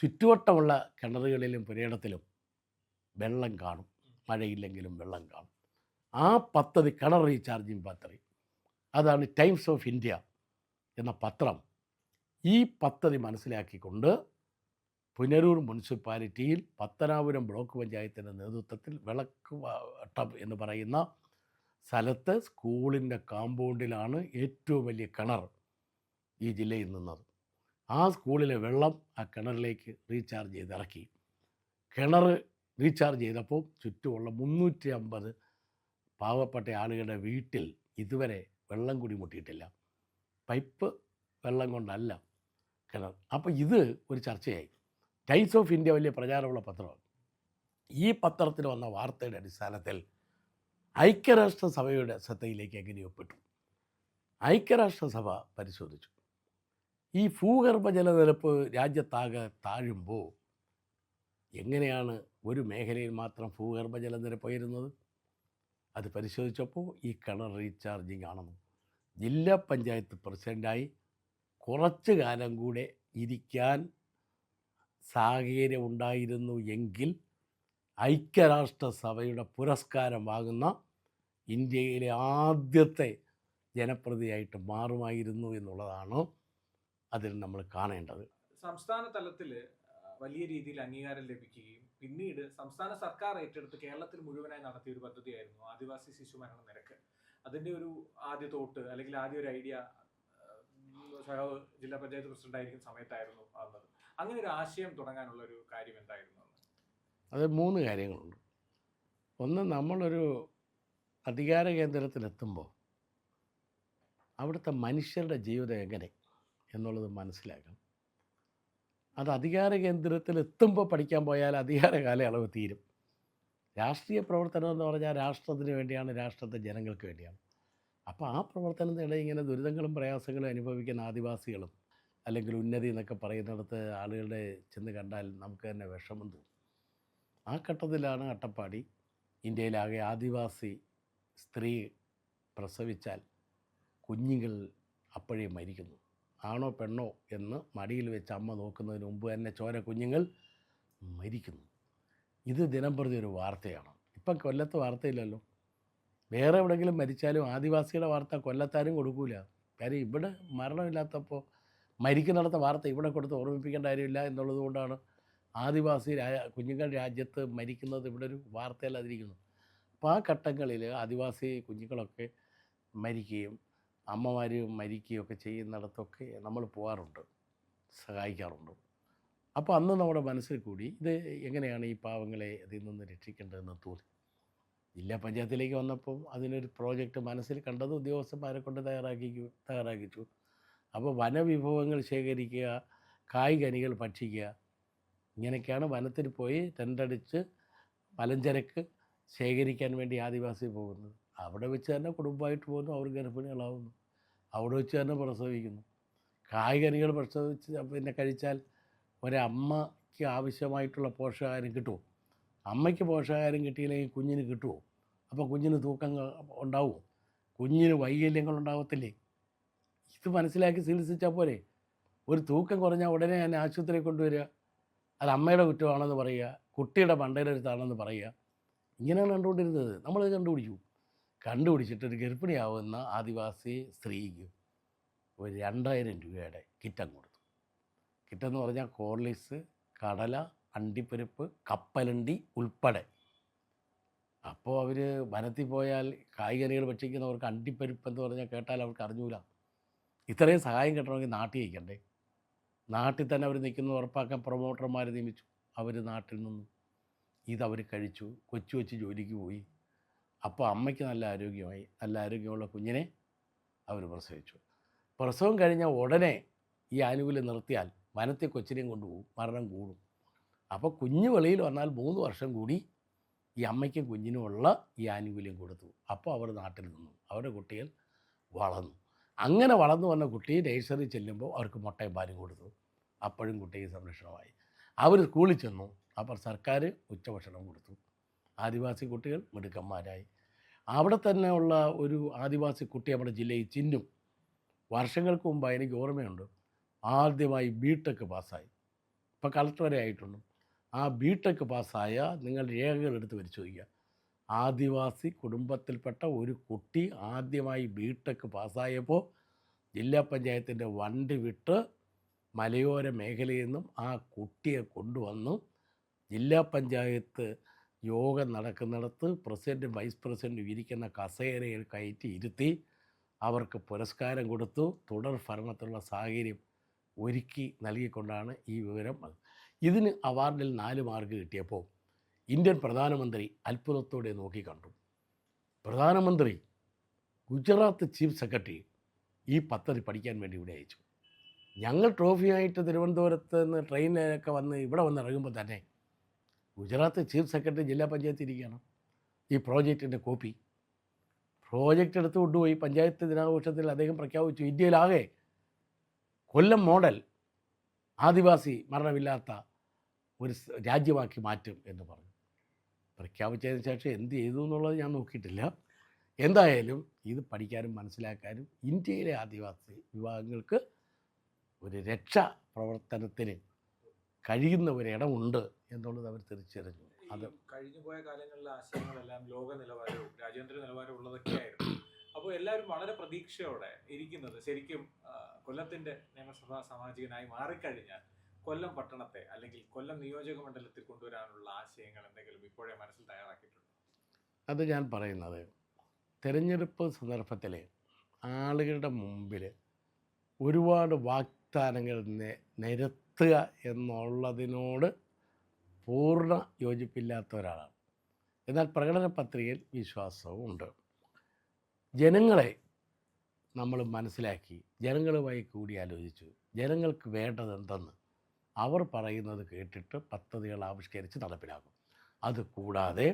ചുറ്റുവട്ടമുള്ള കിണറുകളിലും പുരയിടത്തിലും വെള്ളം കാണും, മഴയില്ലെങ്കിലും വെള്ളം കാണും. ആ പദ്ധതി കിണർ റീചാർജിങ് പദ്ധതി, അതാണ് ടൈംസ് ഓഫ് ഇന്ത്യ എന്ന പത്രം ഈ പദ്ധതി മനസ്സിലാക്കിക്കൊണ്ട് പുനരൂർ മുനിസിപ്പാലിറ്റിയിൽ പത്തനാപുരം ബ്ലോക്ക് പഞ്ചായത്തിൻ്റെ നേതൃത്വത്തിൽ വിളക്ക് വട്ടം എന്ന് പറയുന്ന സ്ഥലത്ത് സ്കൂളിൻ്റെ കാമ്പൗണ്ടിലാണ് ഏറ്റവും വലിയ കിണർ ഈ ജില്ലയിൽ നിന്നത്. ആ സ്കൂളിലെ വെള്ളം ആ കിണറിലേക്ക് റീചാർജ് ചെയ്ത് ഇറക്കി. കിണർ റീചാർജ് ചെയ്തപ്പോൾ ചുറ്റുമുള്ള 350 പാവപ്പെട്ട ആളുകളുടെ വീട്ടിൽ ഇതുവരെ വെള്ളം കൂടി മുട്ടിയിട്ടില്ല. പൈപ്പ് വെള്ളം കൊണ്ടല്ല കിണർ. അപ്പോൾ ഇത് ഒരു ചർച്ചയായി. ടൈംസ് ഓഫ് ഇന്ത്യ വലിയ പ്രചാരമുള്ള പത്രമാണ്. ഈ പത്രത്തിൽ വന്ന വാർത്തയുടെ അടിസ്ഥാനത്തിൽ ഐക്യരാഷ്ട്രസഭയുടെ ശ്രദ്ധയിലേക്ക് എങ്ങനെയോ പെട്ടു. ഐക്യരാഷ്ട്രസഭ പരിശോധിച്ചു. ഈ ഭൂഗർഭ ജലനിരപ്പ് രാജ്യത്താകെ താഴുമ്പോൾ എങ്ങനെയാണ് ഒരു മേഖലയിൽ മാത്രം ഭൂഗർഭ ജലനിരപ്പ് ഉയരുന്നത്? അത് പരിശോധിച്ചപ്പോൾ ഈ കിണർ റീചാർജിങ് ആണെന്ന്. ജില്ലാ പഞ്ചായത്ത് പ്രസിഡൻ്റായി കുറച്ച് കാലം കൂടെ ഇരിക്കാൻ സാഹചര്യം ഉണ്ടായിരുന്നു എങ്കിൽ ഐക്യരാഷ്ട്രസഭയുടെ പുരസ്കാരം വാങ്ങുന്ന ഇന്ത്യയിലെ ആദ്യത്തെ ജനപ്രതിയായിട്ട് മാറുമായിരുന്നു എന്നുള്ളതാണ് അതിൽ നമ്മൾ കാണേണ്ടത്. സംസ്ഥാന തലത്തിൽ വലിയ രീതിയിൽ അംഗീകാരം ലഭിക്കുകയും പിന്നീട് സംസ്ഥാന സർക്കാർ ഏറ്റെടുത്ത് കേരളത്തിൽ മുഴുവനായി നടത്തിയ ഒരു പദ്ധതിയായിരുന്നു ആദിവാസി ശിശു മരണ നിരക്ക്. അതിൻ്റെ ഒരു ആദ്യ തോട്ട് അല്ലെങ്കിൽ ആദ്യ ഒരു ഐഡിയ സഹാവ് ജില്ലാ പഞ്ചായത്ത് പ്രസിഡന്റ് ആയിരിക്കുന്ന സമയത്തായിരുന്നു വന്നത്. അങ്ങനെ ഒരു ആശയം തുടങ്ങാനുള്ള ഒരു കാര്യം എന്തായിരുന്നു? അത് 3 കാര്യങ്ങളുണ്ട്. ഒന്ന്, നമ്മളൊരു അധികാര കേന്ദ്രത്തിലെത്തുമ്പോൾ അവിടുത്തെ മനുഷ്യരുടെ ജീവിതം എങ്ങനെ എന്നുള്ളത് മനസ്സിലാക്കണം. അത് അധികാര കേന്ദ്രത്തിലെത്തുമ്പോൾ പഠിക്കാൻ പോയാൽ അധികാര കാലയളവ് തീരും. രാഷ്ട്രീയ പ്രവർത്തനം എന്ന് പറഞ്ഞാൽ രാഷ്ട്രത്തിന് വേണ്ടിയാണ്, രാഷ്ട്രത്തെ ജനങ്ങൾക്ക് വേണ്ടിയാണ്. അപ്പോൾ ആ പ്രവർത്തനത്തിനിടെ ഇങ്ങനെ ദുരിതങ്ങളും പ്രയാസങ്ങളും അനുഭവിക്കുന്ന ആദിവാസികളും അല്ലെങ്കിൽ ഉന്നതി എന്നൊക്കെ പറയുന്നിടത്ത് ആളുകളുടെ ചെന്ന് കണ്ടാൽ നമുക്ക് തന്നെ വിഷമം തോന്നും. ആ ഘട്ടത്തിലാണ് അട്ടപ്പാടി ഇന്ത്യയിലാകെ ആദിവാസി സ്ത്രീ പ്രസവിച്ചാൽ കുഞ്ഞുങ്ങൾ അപ്പോഴേ മരിക്കുന്നു. ആണോ പെണ്ണോ എന്ന് മടിയിൽ വെച്ച് അമ്മ നോക്കുന്നതിന് മുമ്പ് തന്നെ ചോര കുഞ്ഞുങ്ങൾ മരിക്കുന്നു. ഇത് ദിനംപ്രതി ഒരു വാർത്തയാണ്. ഇപ്പം കൊല്ലത്ത് വാർത്തയില്ലല്ലോ. വേറെ എവിടെയെങ്കിലും മരിച്ചാലും ആദിവാസിയുടെ വാർത്ത കൊല്ലത്താരും കൊടുക്കൂല. കാര്യം ഇവിടെ മരണമില്ലാത്തപ്പോൾ മരിക്കുന്നിടത്ത വാർത്ത ഇവിടെ കൊടുത്ത് ഓർമ്മിപ്പിക്കേണ്ട കാര്യമില്ല എന്നുള്ളത് കൊണ്ടാണ് ആദിവാസി കുഞ്ഞുങ്ങൾ രാജ്യത്ത് മരിക്കുന്നത് ഇവിടെ ഒരു വാർത്തയല്ലാതിരിക്കുന്നു. അപ്പോൾ ആ ഘട്ടങ്ങളിൽ ആദിവാസി കുഞ്ഞുങ്ങളൊക്കെ മരിക്കുകയും അമ്മമാർ മരിക്കുകയൊക്കെ ചെയ്യുന്നിടത്തൊക്കെ നമ്മൾ പോകാറുണ്ട്, സഹായിക്കാറുണ്ട്. അപ്പോൾ അന്ന് നമ്മുടെ മനസ്സിൽ കൂടി ഇത് എങ്ങനെയാണ് ഈ പാവങ്ങളെ ഇതിൽ നിന്ന് രക്ഷിക്കേണ്ടതെന്ന് തോന്നി. ജില്ലാ പഞ്ചായത്തിലേക്ക് വന്നപ്പോൾ അതിനൊരു പ്രോജക്റ്റ് മനസ്സിൽ കണ്ടത് ഉദ്യോഗസ്ഥന്മാരെ കൊണ്ട് തയ്യാറാക്കിച്ചു. അപ്പോൾ വനവിഭവങ്ങൾ ശേഖരിക്കുക, കായ്കനികൾ ഭക്ഷിക്കുക, ഇങ്ങനെയൊക്കെയാണ് വനത്തിൽ പോയി ടെൻ്റടിച്ച് മലഞ്ചരക്ക് ശേഖരിക്കാൻ വേണ്ടി ആദിവാസി പോകുന്നത്. അവിടെ വെച്ച് തന്നെ കുടുംബമായിട്ട് പോകുന്നു, അവർ ഗർഭിണികളാവുന്നു, അവിടെ വെച്ച് തന്നെ പ്രസവിക്കുന്നു. കായ്കനികൾ പ്രസവിച്ച് പിന്നെ കഴിച്ചാൽ ഒരമ്മയ്ക്ക് ആവശ്യമായിട്ടുള്ള പോഷകാഹാരം കിട്ടുമോ? അമ്മയ്ക്ക് പോഷകാഹാരം കിട്ടിയില്ലെങ്കിൽ കുഞ്ഞിന് കിട്ടുമോ? അപ്പോൾ കുഞ്ഞിന് തൂക്കം ഉണ്ടാവുമോ? കുഞ്ഞിന് വൈകല്യങ്ങൾ ഉണ്ടാകത്തില്ലേ? ഇത് മനസ്സിലാക്കി ചികിത്സിച്ചാൽ പോരെ? ഒരു തൂക്കം കുറഞ്ഞാൽ ഉടനെ തന്നെ ആശുപത്രിയിൽ കൊണ്ടുവരിക, അത് അമ്മയുടെ കുറ്റമാണെന്ന് പറയുക, കുട്ടിയുടെ മണ്ടയിലെടുത്താണെന്ന് പറയുക. ഇങ്ങനെയാണ് കണ്ടുകൊണ്ടിരുന്നത്. നമ്മളത് കണ്ടുപിടിച്ചിട്ട് ഒരു ഗർഭിണിയാവുന്ന ആദിവാസി സ്ത്രീക്ക് ഒരു 2000 രൂപയുടെ കിറ്റം കൊടുത്തു. കിറ്റെന്ന് പറഞ്ഞാൽ ഹോർലിക്സ്, കടല, അണ്ടിപ്പരിപ്പ്, കപ്പലണ്ടി ഉൾപ്പെടെ. അപ്പോൾ അവർ വനത്തിൽ പോയാൽ കായ്കനികൾ ഭക്ഷിക്കുന്നവർക്ക് അണ്ടിപ്പരിപ്പ് എന്ന് പറഞ്ഞാൽ കേട്ടാൽ അവർക്ക് അറിഞ്ഞൂല. ഇത്രയും സഹായം കിട്ടണമെങ്കിൽ നാട്ടിൽ നിൽക്കണ്ടേ? നാട്ടിൽ തന്നെ അവർ നിൽക്കുന്നത് ഉറപ്പാക്കാൻ പ്രൊമോട്ടർമാർ നിയമിച്ചു. അവർ നാട്ടിൽ നിന്നു ഇതവർ കഴിച്ചു, കൊച്ചു ജോലിക്ക് പോയി. അപ്പോൾ അമ്മയ്ക്ക് നല്ല ആരോഗ്യമായി. നല്ല ആരോഗ്യമുള്ള കുഞ്ഞിനെ അവർ പ്രസവിച്ചു. പ്രസവം കഴിഞ്ഞാൽ ഉടനെ ഈ ആനുകൂല്യം നിർത്തിയാൽ വനത്തിൽ കൊച്ചിനെയും കൊണ്ടുപോകും, മരണം കൂടും. അപ്പോൾ കുഞ്ഞ് വെളിയിൽ വന്നാൽ 3 വർഷം കൂടി ഈ അമ്മയ്ക്കും കുഞ്ഞിനുമുള്ള ഈ ആനുകൂല്യം കൊടുത്തു. അപ്പോൾ അവർ നാട്ടിൽ നിന്നു, അവരുടെ കുട്ടികൾ വളർന്നു. അങ്ങനെ വളർന്നു വന്ന കുട്ടി നഴ്സറി ചെല്ലുമ്പോൾ അവർക്ക് മുട്ടയും പാലും കൊടുത്തു. അപ്പോഴും കുട്ടിക്ക് സംരക്ഷണമായി. അവർ സ്കൂളിൽ ചെന്നു, അപ്പോൾ സർക്കാർ ഉച്ചഭക്ഷണം കൊടുത്തു. ആദിവാസി കുട്ടികൾ മിടുക്കന്മാരായി. അവിടെ തന്നെ ഉള്ള ഒരു ആദിവാസി കുട്ടി നമ്മുടെ ജില്ലയിൽ ചിന്നും വർഷങ്ങൾക്ക് മുമ്പ് എനിക്ക് ഓർമ്മയുണ്ട്, ആദ്യമായി ബിടെക് പാസ്സായി. ഇപ്പോൾ കളക്ടർ വരെ ആയിട്ടുണ്ട്. ആ ബിടെക് പാസ്സായ നിങ്ങൾ രേഖകൾ എടുത്ത് പരിശോധിക്കുക. ആദിവാസി കുടുംബത്തിൽപ്പെട്ട ഒരു കുട്ടി ആദ്യമായി ബിടെക് പാസ്സായപ്പോൾ ജില്ലാ പഞ്ചായത്തിൻ്റെ വണ്ടി വിട്ട് മലയോര മേഖലയിൽ നിന്നും ആ കുട്ടിയെ കൊണ്ടുവന്നു ജില്ലാ പഞ്ചായത്ത് യോഗം നടക്കുന്നിടത്ത് പ്രസിഡൻറ്റും വൈസ് പ്രസിഡൻറ്റും ഇരിക്കുന്ന കസേരയിൽ കയറ്റി ഇരുത്തി അവർക്ക് പുരസ്കാരം കൊടുത്തു. തുടർ ഭരണത്തിലുള്ള സാഹചര്യം ഒരുക്കി നൽകിക്കൊണ്ടാണ് ഈ വിവരം. ഇതിന് അവാർഡിൽ 4 മാർക്ക് കിട്ടിയപ്പോൾ ഇന്ത്യൻ പ്രധാനമന്ത്രി അത്ഭുതത്തോടെ നോക്കിക്കണ്ടു. പ്രധാനമന്ത്രി ഗുജറാത്ത് ചീഫ് സെക്രട്ടറി ഈ പദ്ധതി പഠിക്കാൻ വേണ്ടി ഇവിടെ അയച്ചു. ഞങ്ങൾ ട്രോഫിയായിട്ട് തിരുവനന്തപുരത്ത് നിന്ന് ട്രെയിനിലൊക്കെ വന്ന് ഇവിടെ വന്ന് ഇറങ്ങുമ്പോൾ തന്നെ ഗുജറാത്ത് ചീഫ് സെക്രട്ടറി ജില്ലാ പഞ്ചായത്ത് ഇരിക്കുകയാണ്. ഈ പ്രോജക്റ്റിൻ്റെ കോപ്പി പ്രോജക്റ്റ് എടുത്ത് കൊണ്ടുപോയി പഞ്ചായത്ത് ദിനാഘോഷത്തിൽ അദ്ദേഹം പ്രഖ്യാപിച്ചു, ഇന്ത്യയിലാകെ കൊല്ലം മോഡൽ ആദിവാസി മരണമില്ലാത്ത ഒരു രാജ്യമാക്കി മാറ്റും എന്ന് പറഞ്ഞു. പ്രഖ്യാപിച്ചതിന് ശേഷം എന്ത് ചെയ്തു എന്നുള്ളത് ഞാൻ നോക്കിയിട്ടില്ല. എന്തായാലും ഇത് പഠിക്കാനും മനസ്സിലാക്കാനും ഇന്ത്യയിലെ ആദിവാസി വിഭാഗങ്ങൾക്ക് ഒരു രക്ഷാ പ്രവർത്തനത്തിന് കഴിയുന്ന ഒരിടമുണ്ട് എന്നുള്ളത് അവർ തിരിച്ചറിഞ്ഞു. അത് കഴിഞ്ഞുപോയ കാലങ്ങളിലെ ആശയങ്ങളെല്ലാം ലോക നിലവാരവും രാജ്യാന്തര നിലവാരവും ഉള്ളതൊക്കെയായിരുന്നു. അപ്പോൾ എല്ലാവരും വളരെ പ്രതീക്ഷയോടെ ഇരിക്കുന്നത് ശരിക്കും കൊല്ലത്തിന്റെ നിയമസഭാ സാമാജികനായി മാറിക്കഴിഞ്ഞാൽ കൊല്ലം പട്ടണത്തെ അല്ലെങ്കിൽ കൊല്ലം നിയോജക മണ്ഡലത്തിൽ കൊണ്ടുവരാനുള്ള ആശയങ്ങൾ എന്തെങ്കിലും ഇപ്പോഴേ മനസ്സിൽ തയ്യാറാക്കിയിട്ടുണ്ട്? അത് ഞാൻ പറയുന്നത്, തിരഞ്ഞെടുപ്പ് സന്ദർഭത്തിൽ ആളുകളുടെ മുമ്പിൽ ഒരുപാട് വാഗ്ദാനങ്ങൾ നിരത്തുക എന്നുള്ളതിനോട് പൂർണ്ണ യോജിപ്പില്ലാത്ത ഒരാളാണ്. എന്നാൽ പ്രകടന പത്രികയിൽ വിശ്വാസവും ഉണ്ട്. ജനങ്ങളെ നമ്മൾ മനസ്സിലാക്കി ജനങ്ങളുമായി കൂടിയാലോചിച്ചു ജനങ്ങൾക്ക് വേണ്ടതെന്തെന്ന് അവർ പറയുന്നത് കേട്ടിട്ട് പദ്ധതികൾ ആവിഷ്കരിച്ച് നടപ്പിലാക്കും. അതുകൂടാതെ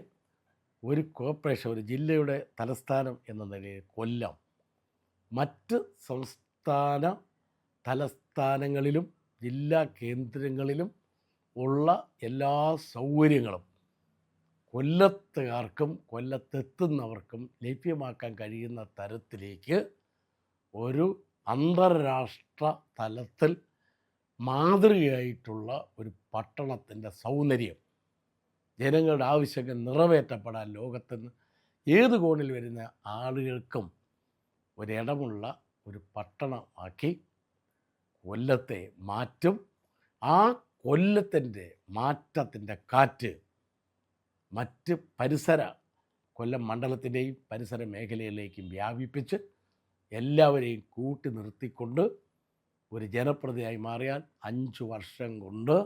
ഒരു കോർപ്പറേഷൻ, ഒരു ജില്ലയുടെ തലസ്ഥാനം എന്ന നിലയിൽ കൊല്ലം മറ്റ് സംസ്ഥാന തലസ്ഥാനങ്ങളിലും ജില്ലാ കേന്ദ്രങ്ങളിലും ഉള്ള എല്ലാ സൗകര്യങ്ങളും കൊല്ലത്തുകാർക്കും കൊല്ലത്തെത്തുന്നവർക്കും ലഭ്യമാക്കാൻ കഴിയുന്ന തരത്തിലേക്ക് ഒരു അന്താരാഷ്ട്ര തലത്തിൽ മാതൃകയായിട്ടുള്ള ഒരു പട്ടണത്തിൻ്റെ സൗന്ദര്യം, ജനങ്ങളുടെ ആവശ്യങ്ങൾ നിറവേറ്റപ്പെടാൻ ലോകത്തുനിന്ന് ഏത് കോണിൽ വരുന്ന ആളുകൾക്കും ഒരിടമുള്ള ഒരു പട്ടണമാക്കി കൊല്ലത്തെ മാറ്റും. ആ കൊല്ലത്തിൻ്റെ മാറ്റത്തിൻ്റെ കാറ്റ് മറ്റ് പരിസര കൊല്ലം മണ്ഡലത്തിൻ്റെയും പരിസര മേഖലയിലേക്കും വ്യാപിപ്പിച്ച് എല്ലാവരെയും കൂട്ടി നിർത്തിക്കൊണ്ട് ഒരു ജനപ്രതിയായി മാറിയാൽ 5 വർഷം കൊണ്ട്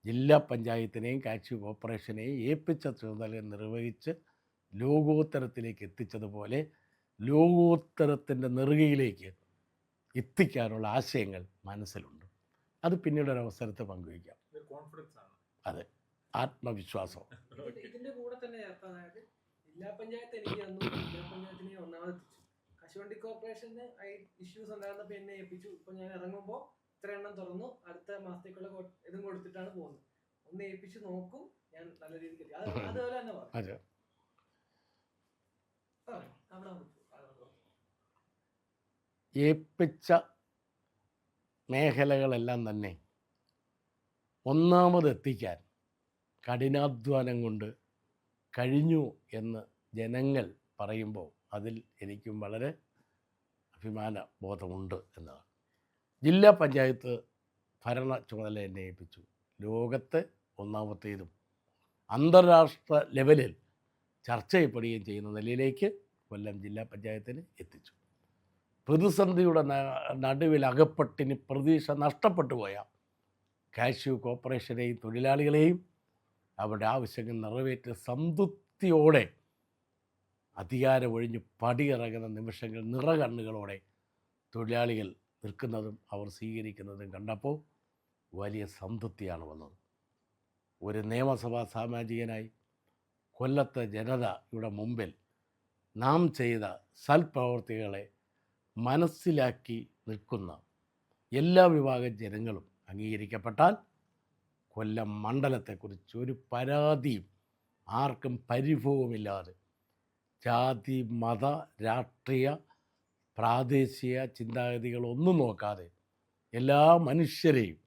ജില്ലാ പഞ്ചായത്തിനെയും കാഴ്ച കോർപ്പറേഷനെയും ഏൽപ്പിച്ച ചുമതല നിർവഹിച്ച് ലോകോത്തരത്തിലേക്ക് എത്തിച്ചതുപോലെ ലോകോത്തരത്തിൻ്റെ നെറുകയിലേക്ക് എത്തിക്കാനുള്ള ആശയങ്ങൾ മനസ്സിലുണ്ട്. അത് പിന്നീട് ഒരു അവസരത്തെ പങ്കുവയ്ക്കാം. കോൺഫിഡൻസ് ആണ്. അതെ, ആത്മവിശ്വാസം. ഇതിന്റെ കൂടെ തന്നെ അതായത് ജില്ലാ പഞ്ചായത്ത് എനിക്ക് തന്നു, ജില്ലാ പഞ്ചായത്തിനെ ഒന്നാമതെത്തിച്ചു. കശുവണ്ടി കോർപ്പറേഷന് ഇഷ്യൂസ് ഉണ്ടായിരുന്നപ്പോൾ എന്നെ ഏൽപ്പിച്ചു. ഇപ്പൊ ഞാൻ ഇറങ്ങുമ്പോൾ ഇത്ര എണ്ണം തുറന്നു, അടുത്ത മാസത്തേക്കുള്ള ഇതും കൊടുത്തിട്ടാണ് പോകുന്നത്. ഒന്ന് ഏൽപ്പിച്ച് നോക്കും, ഞാൻ നല്ല രീതിക്ക് അതുപോലെ തന്നെ പറഞ്ഞു. ഏൽപ്പിച്ച മേഖലകളെല്ലാം തന്നെ ഒന്നാമതെത്തിക്കാൻ കഠിനാധ്വാനം കൊണ്ട് കഴിഞ്ഞു എന്ന് ജനങ്ങൾ പറയുമ്പോൾ അതിൽ എനിക്കും വളരെ അഭിമാന ബോധമുണ്ട് എന്നതാണ്. ജില്ലാ പഞ്ചായത്ത് ഭരണ ചുമതല എന്നെ ഏൽപ്പിച്ചു. ലോകത്തെ ഒന്നാമത്തേതും അന്താരാഷ്ട്ര ലെവലിൽ ചർച്ച ചെയ്യപ്പെടുകയും ചെയ്യുന്ന നിലയിലേക്ക് കൊല്ലം ജില്ലാ പഞ്ചായത്തിന് എത്തിച്ചു. പ്രതിസന്ധിയുടെ നടുവിൽ അകപ്പെട്ടിന് പ്രതീക്ഷ നഷ്ടപ്പെട്ടു പോയ കാഷ്യൂ കോർപ്പറേഷനെയും തൊഴിലാളികളെയും അവരുടെ ആവശ്യങ്ങൾ നിറവേറ്റി സംതൃപ്തിയോടെ അധികാരമൊഴിഞ്ഞ് പടിയിറങ്ങുന്ന നിമിഷങ്ങൾ നിറകണ്ണുകളോടെ തൊഴിലാളികൾ നിൽക്കുന്നതും അവർ സ്വീകരിക്കുന്നതും കണ്ടപ്പോൾ വലിയ സംതൃപ്തിയാണ് വന്നത്. ഒരു നിയമസഭാ സാമാജികനായി കൊല്ലത്തെ ജനതയുടെ മുമ്പിൽ നാം ചെയ്ത സൽപ്രവർത്തികളെ മനസ്സിലാക്കി നിൽക്കുന്ന എല്ലാ വിഭാഗം ജനങ്ങളും അംഗീകരിക്കപ്പെട്ടാൽ കൊല്ലം മണ്ഡലത്തെക്കുറിച്ച് ഒരു പരാതിയും ആർക്കും പരിഭവമില്ലാതെ ജാതി മത രാഷ്ട്രീയ പ്രാദേശിക ചിന്താഗതികളൊന്നും നോക്കാതെ എല്ലാ മനുഷ്യരെയും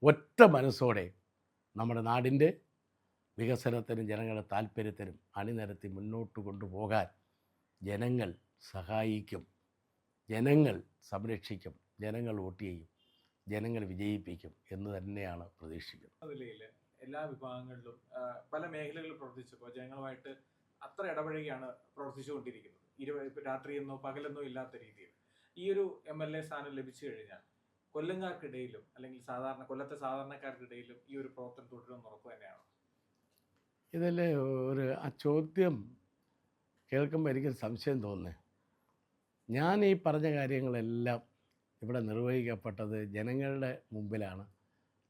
ഒറ്റ മനസ്സോടെ നമ്മുടെ നാടിൻ്റെ വികസനത്തിനും ജനങ്ങളുടെ താല്പര്യത്തിനും അണിനിരത്തി മുന്നോട്ട് കൊണ്ടുപോകാൻ ജനങ്ങൾ സഹായിക്കും, ജനങ്ങൾ സംരക്ഷിക്കും, ജനങ്ങൾ വോട്ട് ചെയ്യും, ജനങ്ങൾ വിജയിപ്പിക്കും എന്ന് തന്നെയാണ് പ്രതീക്ഷിക്കുന്നത്. നിലയിൽ എല്ലാ വിഭാഗങ്ങളിലും പല മേഖലകളിൽ പ്രവർത്തിച്ചപ്പോൾ ജനങ്ങളുമായിട്ട് അത്ര ഇടപഴകിയാണ് പ്രവർത്തിച്ചുകൊണ്ടിരിക്കുന്നത്. രാത്രിയെന്നോ പകലെന്നോ ഇല്ലാത്ത രീതിയിൽ ഈ ഒരു MLA സ്ഥാനം ലഭിച്ചു കഴിഞ്ഞാൽ കൊല്ലംകാർക്കിടയിലും അല്ലെങ്കിൽ കൊല്ലത്തെ സാധാരണക്കാർക്കിടയിലും ഈ ഒരു പ്രവർത്തനം തുടരുമെന്ന് ഉറപ്പ് തന്നെയാണ്. ഇതിൽ ആ ചോദ്യം കേൾക്കുമ്പോൾ എനിക്കൊരു സംശയം തോന്നുന്നത്, ഞാൻ ഈ പറഞ്ഞ കാര്യങ്ങളെല്ലാം ഇവിടെ നിർവഹിക്കപ്പെട്ടത് ജനങ്ങളുടെ മുമ്പിലാണ്,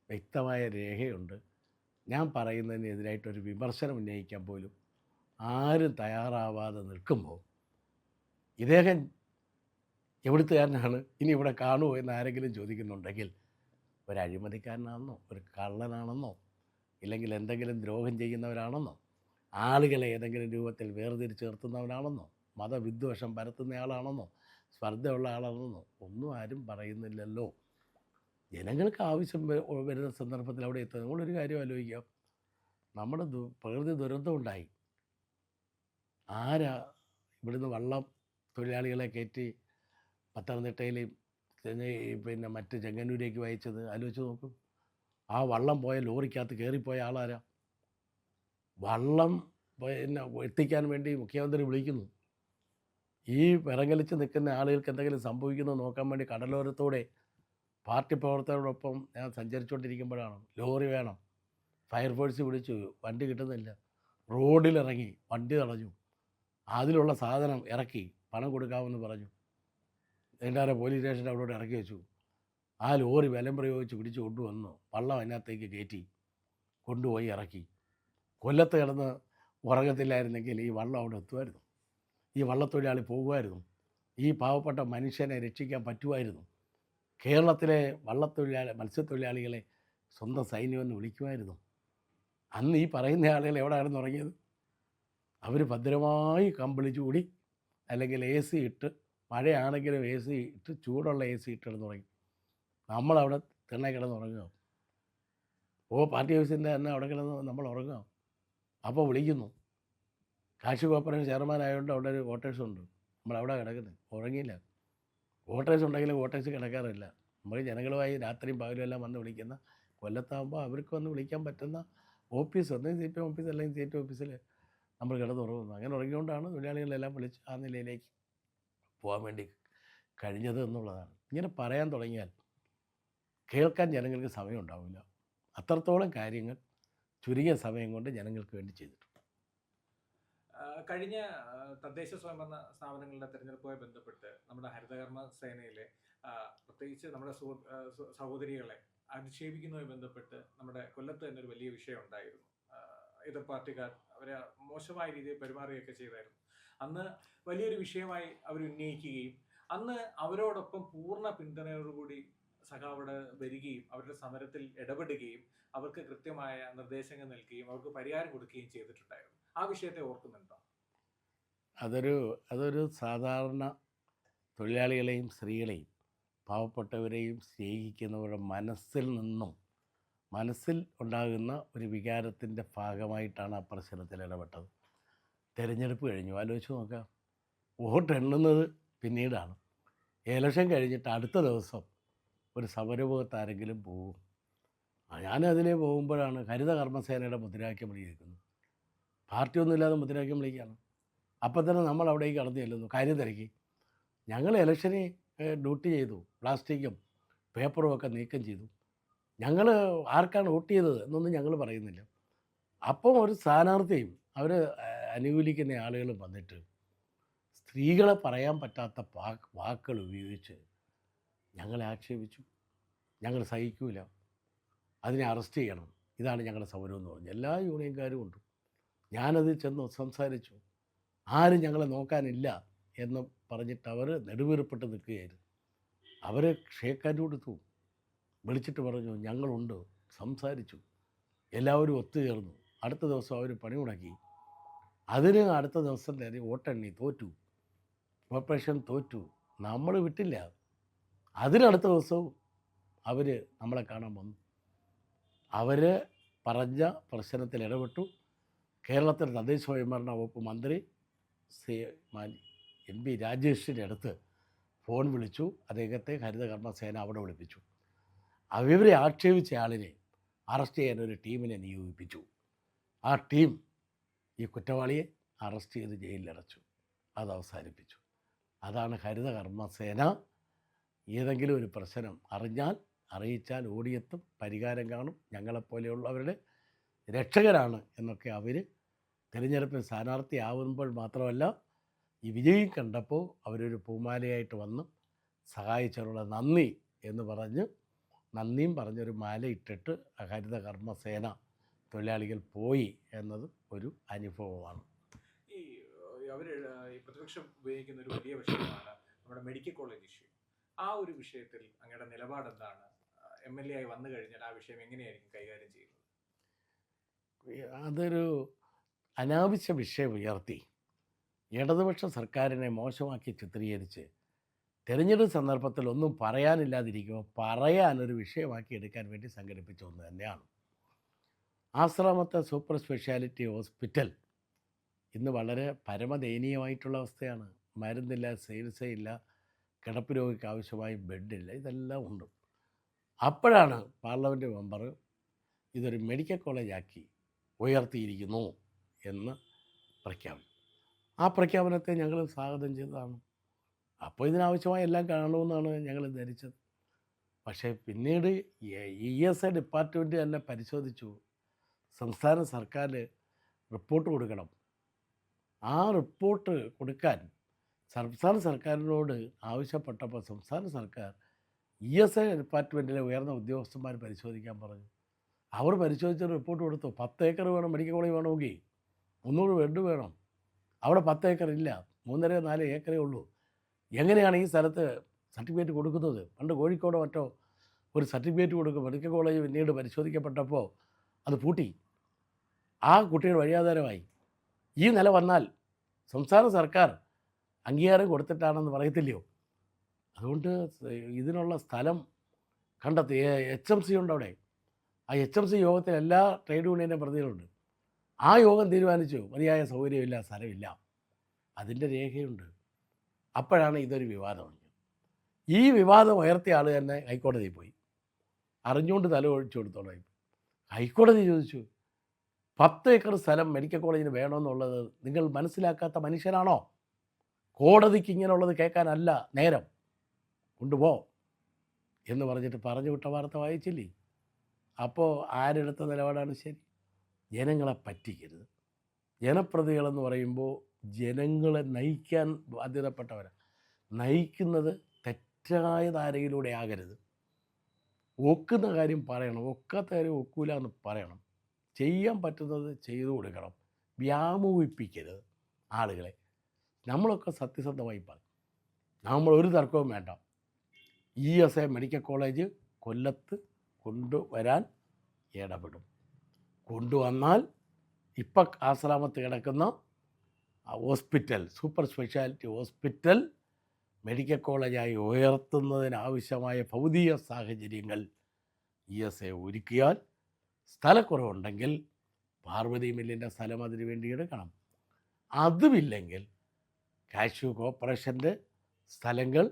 വ്യക്തമായ രേഖയുണ്ട്. ഞാൻ പറയുന്നതിനെതിരായിട്ടൊരു വിമർശനം ഉന്നയിക്കാൻ പോലും ആരും തയ്യാറാവാതെ നിൽക്കുമ്പോൾ ഇദ്ദേഹം എവിടുത്തുകാരനാണ്, ഇനി ഇവിടെ കാണുമോ എന്ന് ആരെങ്കിലും ചോദിക്കുന്നുണ്ടെങ്കിൽ ഒരു അഴിമതിക്കാരനാണെന്നോ ഒരു കള്ളനാണെന്നോ ഇല്ലെങ്കിൽ എന്തെങ്കിലും ദ്രോഹം ചെയ്യുന്നവരാണെന്നോ ആളുകളെ ഏതെങ്കിലും രൂപത്തിൽ വേർതിരിച്ച് നിർത്തുന്നവനാണെന്നോ മതവിദ്വേഷം പരത്തുന്നയാളാണെന്നോ സ്പർദ്ധയുള്ള ആളാണെന്നോ ഒന്നും ആരും പറയുന്നില്ലല്ലോ. ജനങ്ങൾക്ക് ആവശ്യം വരുന്ന സന്ദർഭത്തിൽ അവിടെ എത്തുക. നമ്മളൊരു കാര്യം ആലോചിക്കാം, നമ്മുടെ പ്രകൃതി ദുരന്തം ഉണ്ടായി, ആരാ ഇവിടുന്ന് വള്ളം തൊഴിലാളികളെ കയറ്റി പത്തനംതിട്ടയിലെയും പിന്നെ മറ്റ് ചെങ്ങന്നൂരേക്ക് വായിച്ചത് ആലോചിച്ച് നോക്കും. ആ വള്ളം പോയ ലോറിക്കകത്ത് കയറിപ്പോയ ആളാരാ? വള്ളം പിന്നെ എത്തിക്കാൻ വേണ്ടി മുഖ്യമന്ത്രി വിളിക്കുന്നു. ഈ വിറങ്ങലിച്ച് നിൽക്കുന്ന ആളുകൾക്ക് എന്തെങ്കിലും സംഭവിക്കുന്നു നോക്കാൻ വേണ്ടി കടലോരത്തോടെ പാർട്ടി പ്രവർത്തകരോടൊപ്പം ഞാൻ സഞ്ചരിച്ചുകൊണ്ടിരിക്കുമ്പോഴാണ് ലോറി വേണം, ഫയർഫോഴ്സ് വിളിച്ചു, വണ്ടി കിട്ടുന്നില്ല, റോഡിലിറങ്ങി വണ്ടി തടഞ്ഞു, അതിലുള്ള സാധനം ഇറക്കി പണം കൊടുക്കാമെന്ന് പറഞ്ഞു, നേണ്ടാരെ പോലീസ് സ്റ്റേഷൻ്റെ അവിടെ ഇറക്കി വെച്ചു. ആ ലോറി ബലം പ്രയോഗിച്ച് പിടിച്ച് കൊണ്ടുവന്നു, വള്ളം അതിനകത്തേക്ക് കയറ്റി കൊണ്ടുപോയി ഇറക്കി. കൊല്ലത്ത് കിടന്ന് ഉറങ്ങത്തില്ലായിരുന്നെങ്കിൽ ഈ വള്ളം അവിടെ എത്തുമായിരുന്നു, ഈ വള്ളത്തൊഴിലാളി പോകുമായിരുന്നു, ഈ പാവപ്പെട്ട മനുഷ്യനെ രക്ഷിക്കാൻ പറ്റുമായിരുന്നു. കേരളത്തിലെ മത്സ്യത്തൊഴിലാളികളെ സ്വന്തം സൈന്യമെന്ന് വിളിക്കുമായിരുന്നു. അന്ന് ഈ പറയുന്ന ആളുകൾ എവിടെ കിടന്നുറങ്ങിയത്? അവർ ഭദ്രമായി കമ്പിളി ചൂടി അല്ലെങ്കിൽ AC ഇട്ട്, മഴയാണെങ്കിലും AC ഇട്ട്, ചൂടുള്ള AC ഇട്ട് കിടന്നുറങ്ങി. നമ്മളവിടെ തിണ്ണ കിടന്നുറങ്ങുക. പാർട്ടി ഓഫീസിൻ്റെ തന്നെ അവിടെ കിടന്ന് നമ്മൾ ഉറങ്ങുക. അപ്പോൾ വിളിക്കുന്നു, കാഷ്യൂ കോർപ്പറേഷൻ ചെയർമാൻ ആയതുകൊണ്ട് അവിടെ ഒരു ക്വാർട്ടേഴ്സ് ഉണ്ട്, നമ്മളവിടെ കിടക്കുന്നത്, ഉറങ്ങിയില്ല. ക്വാർട്ടേഴ്സ് ഉണ്ടെങ്കിലും ക്വാർട്ടേഴ്സ് കിടക്കാറില്ല. നമ്മൾ ജനങ്ങളുമായി രാത്രിയും പകലും എല്ലാം വന്ന് വിളിക്കുന്ന, കൊല്ലത്താകുമ്പോൾ അവർക്ക് വന്ന് വിളിക്കാൻ പറ്റുന്ന ഓഫീസ്, ഒന്നെങ്കിൽ CPM ഓഫീസ് അല്ലെങ്കിൽ CT ഓഫീസിൽ നമ്മൾ കിടന്നുറങ്ങുന്നു. അങ്ങനെ ഉറങ്ങിക്കൊണ്ടാണ് തൊഴിലാളികളെല്ലാം വിളിച്ച് ആ നിലയിലേക്ക് പോകാൻ വേണ്ടി കഴിഞ്ഞത് എന്നുള്ളതാണ്. ഇങ്ങനെ പറയാൻ തുടങ്ങിയാൽ കേൾക്കാൻ ജനങ്ങൾക്ക് സമയം ഉണ്ടാവില്ല. അത്രത്തോളം കാര്യങ്ങൾ ചുരുങ്ങിയ സമയം കൊണ്ട് ജനങ്ങൾക്ക് വേണ്ടി ചെയ്തിട്ടുണ്ട്. കഴിഞ്ഞ തദ്ദേശ സ്വയംഭരണ സ്ഥാപനങ്ങളുടെ തെരഞ്ഞെടുപ്പുമായി ബന്ധപ്പെട്ട് നമ്മുടെ ഹരിതകർമ്മ സേനയിലെ പ്രത്യേകിച്ച് നമ്മുടെ സഹോദരികളെ അധിക്ഷേപിക്കുന്നതുമായി ബന്ധപ്പെട്ട് നമ്മുടെ കൊല്ലത്ത് തന്നെ ഒരു വലിയ വിഷയം ഉണ്ടായിരുന്നു. എതിർ പാർട്ടിക്കാർ അവരെ മോശമായ രീതിയിൽ പെരുമാറുകയൊക്കെ ചെയ്തായിരുന്നു. അന്ന് വലിയൊരു വിഷയമായി അവർ ഉന്നയിക്കുകയും അന്ന് അവരോടൊപ്പം പൂർണ്ണ പിന്തുണയോടുകൂടി സഖാവിടെ വരികയും അവരുടെ സമരത്തിൽ ഇടപെടുകയും അവർക്ക് കൃത്യമായ നിർദ്ദേശങ്ങൾ നൽകുകയും അവർക്ക് പരിഹാരം കൊടുക്കുകയും ചെയ്തിട്ടുണ്ടായിരുന്നു. ആ വിഷയത്തെ ഓർക്കുന്നുണ്ടോ? അതൊരു സാധാരണ തൊഴിലാളികളെയും സ്ത്രീകളെയും പാവപ്പെട്ടവരെയും സ്നേഹിക്കുന്നവരുടെ മനസ്സിൽ ഉണ്ടാകുന്ന ഒരു വികാരത്തിൻ്റെ ഭാഗമായിട്ടാണ് ആ പ്രശ്നത്തിൽ ഇടപെട്ടത്. തിരഞ്ഞെടുപ്പ് കഴിഞ്ഞു, ആലോചിച്ച് നോക്കാം. വോട്ട് എണ്ണുന്നത് പിന്നീടാണ്. ഇലക്ഷൻ കഴിഞ്ഞിട്ട് അടുത്ത ദിവസം ഒരു സമരമുഖത്ത് ആരെങ്കിലും പോകും. ഞാനതിലേ പോകുമ്പോഴാണ് ഹരിത കർമ്മസേനയുടെ മുദ്രാവാക്യം വിളിക്കുന്നത്. പാർട്ടിയൊന്നുമില്ലാതെ മുദ്രാവാക്യം വിളിക്കുകയാണ്. അപ്പം തന്നെ നമ്മൾ അവിടേക്ക് കടന്നു ചെല്ലുന്നു, കാര്യം തിരക്കി. ഞങ്ങൾ ഇലക്ഷന് ഡ്യൂട്ടി ചെയ്തു, പ്ലാസ്റ്റിക്കും പേപ്പറും ഒക്കെ നീക്കം ചെയ്തു. ഞങ്ങൾ ആർക്കാണ് വോട്ട് ചെയ്തത് എന്നൊന്നും ഞങ്ങൾ പറയുന്നില്ല. അപ്പം ഒരു സ്ഥാനാർത്ഥിയും അവർ അനുകൂലിക്കുന്ന ആളുകളും വന്നിട്ട് സ്ത്രീകളെ പറയാൻ പറ്റാത്ത വാക്കുകൾ ഉപയോഗിച്ച് ഞങ്ങളെ ആക്ഷേപിച്ചു. ഞങ്ങൾ സഹിക്കൂല, അതിനെ അറസ്റ്റ് ചെയ്യണം, ഇതാണ് ഞങ്ങളുടെ സമരം എന്ന് പറഞ്ഞു. എല്ലാ യൂണിയൻകാരും ഉണ്ട്. ഞാനത് ചെന്ന് സംസാരിച്ചു. ആരും ഞങ്ങളെ നോക്കാനില്ല എന്ന് പറഞ്ഞിട്ട് അവർ നെടുവീർപ്പിട്ട് നിൽക്കുകയായിരുന്നു. അവരെ ഷേക്കാൻഡ് കൊടുത്തു, വിളിച്ചിട്ട് പറഞ്ഞു ഞങ്ങളുണ്ട്, സംസാരിച്ചു. എല്ലാവരും ഒത്തുചേർന്നു. അടുത്ത ദിവസം അവർ പണി മുടക്കി. അതിന് അടുത്ത ദിവസം തന്നെ വോട്ടെണ്ണി തോറ്റു, കോർപ്പറേഷൻ തോറ്റു. നമ്മൾ വിട്ടില്ല. അതിനടുത്ത ദിവസവും അവർ നമ്മളെ കാണാൻ വന്നു. അവർ പറഞ്ഞ പ്രശ്നത്തിൽ ഇടപെട്ടു. കേരളത്തിലെ തദ്ദേശ സ്വയംഭരണ വകുപ്പ് മന്ത്രി MP രാജേഷിൻ്റെ അടുത്ത് ഫോൺ വിളിച്ചു. അദ്ദേഹത്തെ ഹരിത കർമ്മസേന അവിടെ വിളിപ്പിച്ചു. അവരെ ആക്ഷേപിച്ച ആളിനെ അറസ്റ്റ് ചെയ്യാൻ ഒരു ടീമിനെ നിയോഗിപ്പിച്ചു. ആ ടീം ഈ കുറ്റവാളിയെ അറസ്റ്റ് ചെയ്ത് ജയിലിലടച്ചു. അത് അവസാനിപ്പിച്ചു. അതാണ് ഹരിത കർമ്മസേന. ഏതെങ്കിലും ഒരു പ്രശ്നം അറിയിച്ചാൽ ഓടിയെത്തും, പരിഹാരം കാണും, ഞങ്ങളെപ്പോലെയുള്ളവരുടെ രക്ഷകരാണ് എന്നൊക്കെ അവർ തിരഞ്ഞെടുപ്പിൽ സ്ഥാനാർത്ഥിയാവുമ്പോൾ മാത്രമല്ല ഈ വിജയം കണ്ടപ്പോൾ അവരൊരു പൂമാലയായിട്ട് വന്ന് സഹായിച്ചവരുടെ നന്ദി എന്ന് പറഞ്ഞ് നന്ദിയും പറഞ്ഞൊരു മാല ഇട്ടിട്ട് ഹരിത കർമ്മസേന തൊഴിലാളികൾ പോയി എന്നത് ഒരു അനുഭവമാണ്. ഈ പ്രതിപക്ഷം ഉപയോഗിക്കുന്ന ഒരു വലിയ വിഷയമാണ് നമ്മുടെ മെഡിക്കൽ കോളേജ് ഇഷ്യൂ. ആ ഒരു വിഷയത്തിൽ അങ്ങയുടെ നിലപാട് എന്താണ്? MLA ആയി വന്നു കഴിഞ്ഞാൽ ആ വിഷയം എങ്ങനെയായിരിക്കും കൈകാര്യം ചെയ്യുന്നത്? അതൊരു അനാവശ്യ വിഷയം ഉയർത്തി ഇടതുപക്ഷ സർക്കാരിനെ മോശമാക്കി ചിത്രീകരിച്ച് തെരഞ്ഞെടുപ്പ് സന്ദർഭത്തിൽ ഒന്നും പറയാനില്ലാതിരിക്കുമ്പോൾ പറയാനൊരു വിഷയമാക്കി എടുക്കാൻ വേണ്ടി സംഘടിപ്പിച്ച ഒന്ന് തന്നെയാണ്. ആശ്രാമത്തെ സൂപ്പർ സ്പെഷ്യാലിറ്റി ഹോസ്പിറ്റൽ ഇന്ന് വളരെ പരമദയനീയമായിട്ടുള്ള അവസ്ഥയാണ്. മരുന്നില്ല, ചികിത്സയില്ല, കിടപ്പ് രോഗിക്ക് ആവശ്യമായ ബെഡില്ല, ഇതെല്ലാം ഉണ്ട്. അപ്പോഴാണ് പാർലമെൻറ്റ് മെമ്പർ ഇതൊരു മെഡിക്കൽ കോളേജാക്കി ഉയർത്തിയിരിക്കുന്നു എന്ന് പ്രഖ്യാപിച്ചു. ആ പ്രഖ്യാപനത്തെ ഞങ്ങൾ സ്വാഗതം ചെയ്തതാണ്. അപ്പോൾ ഇതിനാവശ്യമായ എല്ലാം കാണുമെന്നാണ് ഞങ്ങൾ ധരിച്ചത്. പക്ഷേ പിന്നീട് ESI ഡിപ്പാർട്ട്മെൻറ്റ് തന്നെ പരിശോധിച്ചു. സംസ്ഥാന സർക്കാർ റിപ്പോർട്ട് കൊടുക്കണം. ആ റിപ്പോർട്ട് കൊടുക്കാൻ സംസ്ഥാന സർക്കാരിനോട് ആവശ്യപ്പെട്ടപ്പോൾ സംസ്ഥാന സർക്കാർ ESI ഡിപ്പാർട്ട്മെൻറ്റിലെ ഉയർന്ന ഉദ്യോഗസ്ഥന്മാർ പരിശോധിക്കാൻ പറഞ്ഞു. അവർ പരിശോധിച്ച റിപ്പോർട്ട് കൊടുത്തു. 10 ഏക്കർ വേണം, മെഡിക്കൽ കോളേജ് വേണമെങ്കിൽ 300 ബെഡ് വേണം. അവിടെ 10 ഏക്കർ ഇല്ല, 3.5-4 ഏക്കറേ ഉള്ളൂ. എങ്ങനെയാണ് ഈ സ്ഥലത്ത് സർട്ടിഫിക്കറ്റ് കൊടുക്കുന്നത്? പണ്ട് കോഴിക്കോടോ മറ്റോ ഒരു സർട്ടിഫിക്കറ്റ് കൊടുക്കും. മെഡിക്കൽ കോളേജ് പിന്നീട് പരിശോധിക്കപ്പെട്ടപ്പോൾ അത് പൂട്ടി. ആ കുട്ടികൾ വഴിയാധാരമായി. ഈ നില വന്നാൽ സംസ്ഥാന സർക്കാർ അംഗീകാരം കൊടുത്തിട്ടാണെന്ന് പറയത്തില്ലയോ? അതുകൊണ്ട് ഇതിനുള്ള സ്ഥലം കണ്ടെത്തി. HMC ഉണ്ട് അവിടെ. ആ HMC യോഗത്തിൽ എല്ലാ ട്രേഡ് യൂണിയൻ്റെ പ്രതികളുണ്ട്. ആ യോഗം തീരുമാനിച്ചു മതിയായ സൗകര്യമില്ല, സ്ഥലമില്ല. അതിൻ്റെ രേഖയുണ്ട്. അപ്പോഴാണ് ഇതൊരു വിവാദമുണ്ട്. ഈ വിവാദം ഉയർത്തിയ ആൾ തന്നെ ഹൈക്കോടതിയിൽ പോയി. അറിഞ്ഞുകൊണ്ട് തല ഒഴിച്ചു കൊടുത്തോളാം. ഹൈക്കോടതി ചോദിച്ചു, 10 ഏക്കർ സ്ഥലം മെഡിക്കൽ കോളേജിന് വേണമെന്നുള്ളത് നിങ്ങൾ മനസ്സിലാക്കാത്ത മനുഷ്യനാണോ? കോടതിക്ക് ഇങ്ങനെയുള്ളത് കേൾക്കാനല്ല നേരം, കൊണ്ടുപോ എന്ന് പറഞ്ഞിട്ട് പറഞ്ഞു വിട്ട വാർത്ത വായിച്ചില്ലേ? അപ്പോൾ ആരെടുത്ത നിലപാടാണ് ശരി? ജനങ്ങളെ പറ്റിക്കരുത്. ജനപ്രതികളെന്ന് പറയുമ്പോൾ ജനങ്ങളെ നയിക്കാൻ ബാധ്യതപ്പെട്ടവരാണ്. നയിക്കുന്നത് തെറ്റായ ധാരയിലൂടെ ആകരുത്. ഒക്കുന്ന കാര്യം പറയണം, ഒക്കാത്ത കാര്യം ഒക്കൂല എന്ന് പറയണം. ചെയ്യാൻ പറ്റുന്നത് ചെയ്തു കൊടുക്കണം. വ്യാമോഹിപ്പിക്കരുത് ആളുകളെ. നമ്മളൊക്കെ സത്യസന്ധമായി പറയും. നമ്മളൊരു തർക്കവും വേണ്ട. ESA മെഡിക്കൽ കോളേജ് കൊല്ലത്ത് കൊണ്ടുവരാൻ ഇടപെടും. കൊണ്ടുവന്നാൽ ഇപ്പം ആശ്രാമത്ത് കിടക്കുന്ന hospital, super speciality hospital medical കോളേജായി ഉയർത്തുന്നതിനാവശ്യമായ ഭൗതിക സാഹചര്യങ്ങൾ ESA ഒരുക്കിയാൽ, സ്ഥലക്കുറവുണ്ടെങ്കിൽ പാർവതി മില്ലിൻ്റെ സ്ഥലം അതിനു വേണ്ടി എടുക്കണം. അതുമില്ലെങ്കിൽ കാഷ്യൂ കോർപ്പറേഷൻ്റെ സ്ഥലങ്ങൾ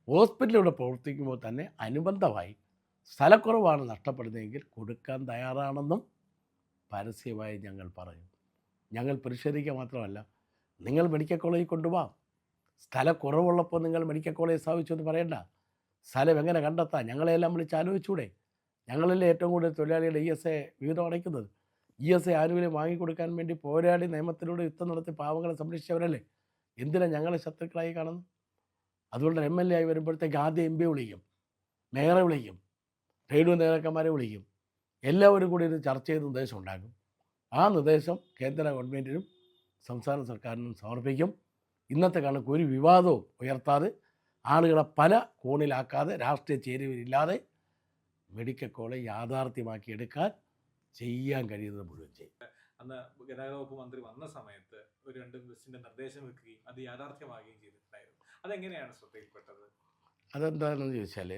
ഹോസ്പിറ്റലിലൂടെ പ്രവർത്തിക്കുമ്പോൾ തന്നെ അനുബന്ധമായി സ്ഥലക്കുറവാണ് നഷ്ടപ്പെടുന്നതെങ്കിൽ കൊടുക്കാൻ തയ്യാറാണെന്നും പരസ്യമായി ഞങ്ങൾ പറയും. ഞങ്ങൾ പ്രതിഷേധിക്കുക മാത്രമല്ല, നിങ്ങൾ മെഡിക്കൽ കോളേജിൽ കൊണ്ടുപോകാം. സ്ഥലക്കുറവുള്ളപ്പോൾ നിങ്ങൾ മെഡിക്കൽ കോളേജ് സ്ഥാപിച്ചു എന്ന് പറയണ്ട. സ്ഥലം എങ്ങനെ കണ്ടെത്താം? ഞങ്ങളെല്ലാം വിളിച്ച് ആലോചിച്ചൂടെ? ഞങ്ങളല്ലേ ഏറ്റവും കൂടുതൽ തൊഴിലാളികളുടെ ESA വിഹിതം അടയ്ക്കുന്നത്. ESA ആനുകൂല്യം വാങ്ങിക്കൊടുക്കാൻ വേണ്ടി പോരാടി നിയമത്തിലൂടെ യുദ്ധം നടത്തി പാവങ്ങളെ സംരക്ഷിച്ചവരല്ലേ. എന്തിനാണ് ഞങ്ങളെ ശത്രുക്കളായി കാണുന്നത്? അതുകൊണ്ട് MLA ആയി വരുമ്പോഴത്തേക്ക് ആദ്യം MP വിളിക്കും, മേയറെ വിളിക്കും, ട്രേഡ് യൂണിയൻ നേതാക്കന്മാരെ വിളിക്കും. എല്ലാവരും കൂടി ഒരു ചർച്ച ചെയ്ത് നിർദ്ദേശം ഉണ്ടാക്കും. ആ നിർദ്ദേശം കേന്ദ്ര ഗവൺമെൻറ്റിനും സംസ്ഥാന സർക്കാരിനും സമർപ്പിക്കും. ഇന്നത്തെ കണക്ക് ഒരു വിവാദവും ഉയർത്താതെ, ആളുകളെ പല കോണിലാക്കാതെ, രാഷ്ട്രീയ ചേരുവയില്ലാതെ മെഡിക്കൽ കോളേജ് യാഥാർത്ഥ്യമാക്കി എടുക്കാൻ ചെയ്യാൻ കഴിയുന്നത് മുഴുവൻ ചെയ്യും. അന്ന് ഗതാഗത വകുപ്പ് മന്ത്രി വന്ന സമയത്ത് ഒരു 2 ബസ്സിന്റെ നിർദ്ദേശം വെക്കുകയും അത് യാഥാർത്ഥ്യമാകുകയും ചെയ്തിട്ടുണ്ടായിരുന്നു. അതെങ്ങനെയാണ് ശ്രദ്ധയിൽപ്പെട്ടത്? അതെന്താണെന്ന് ചോദിച്ചാൽ,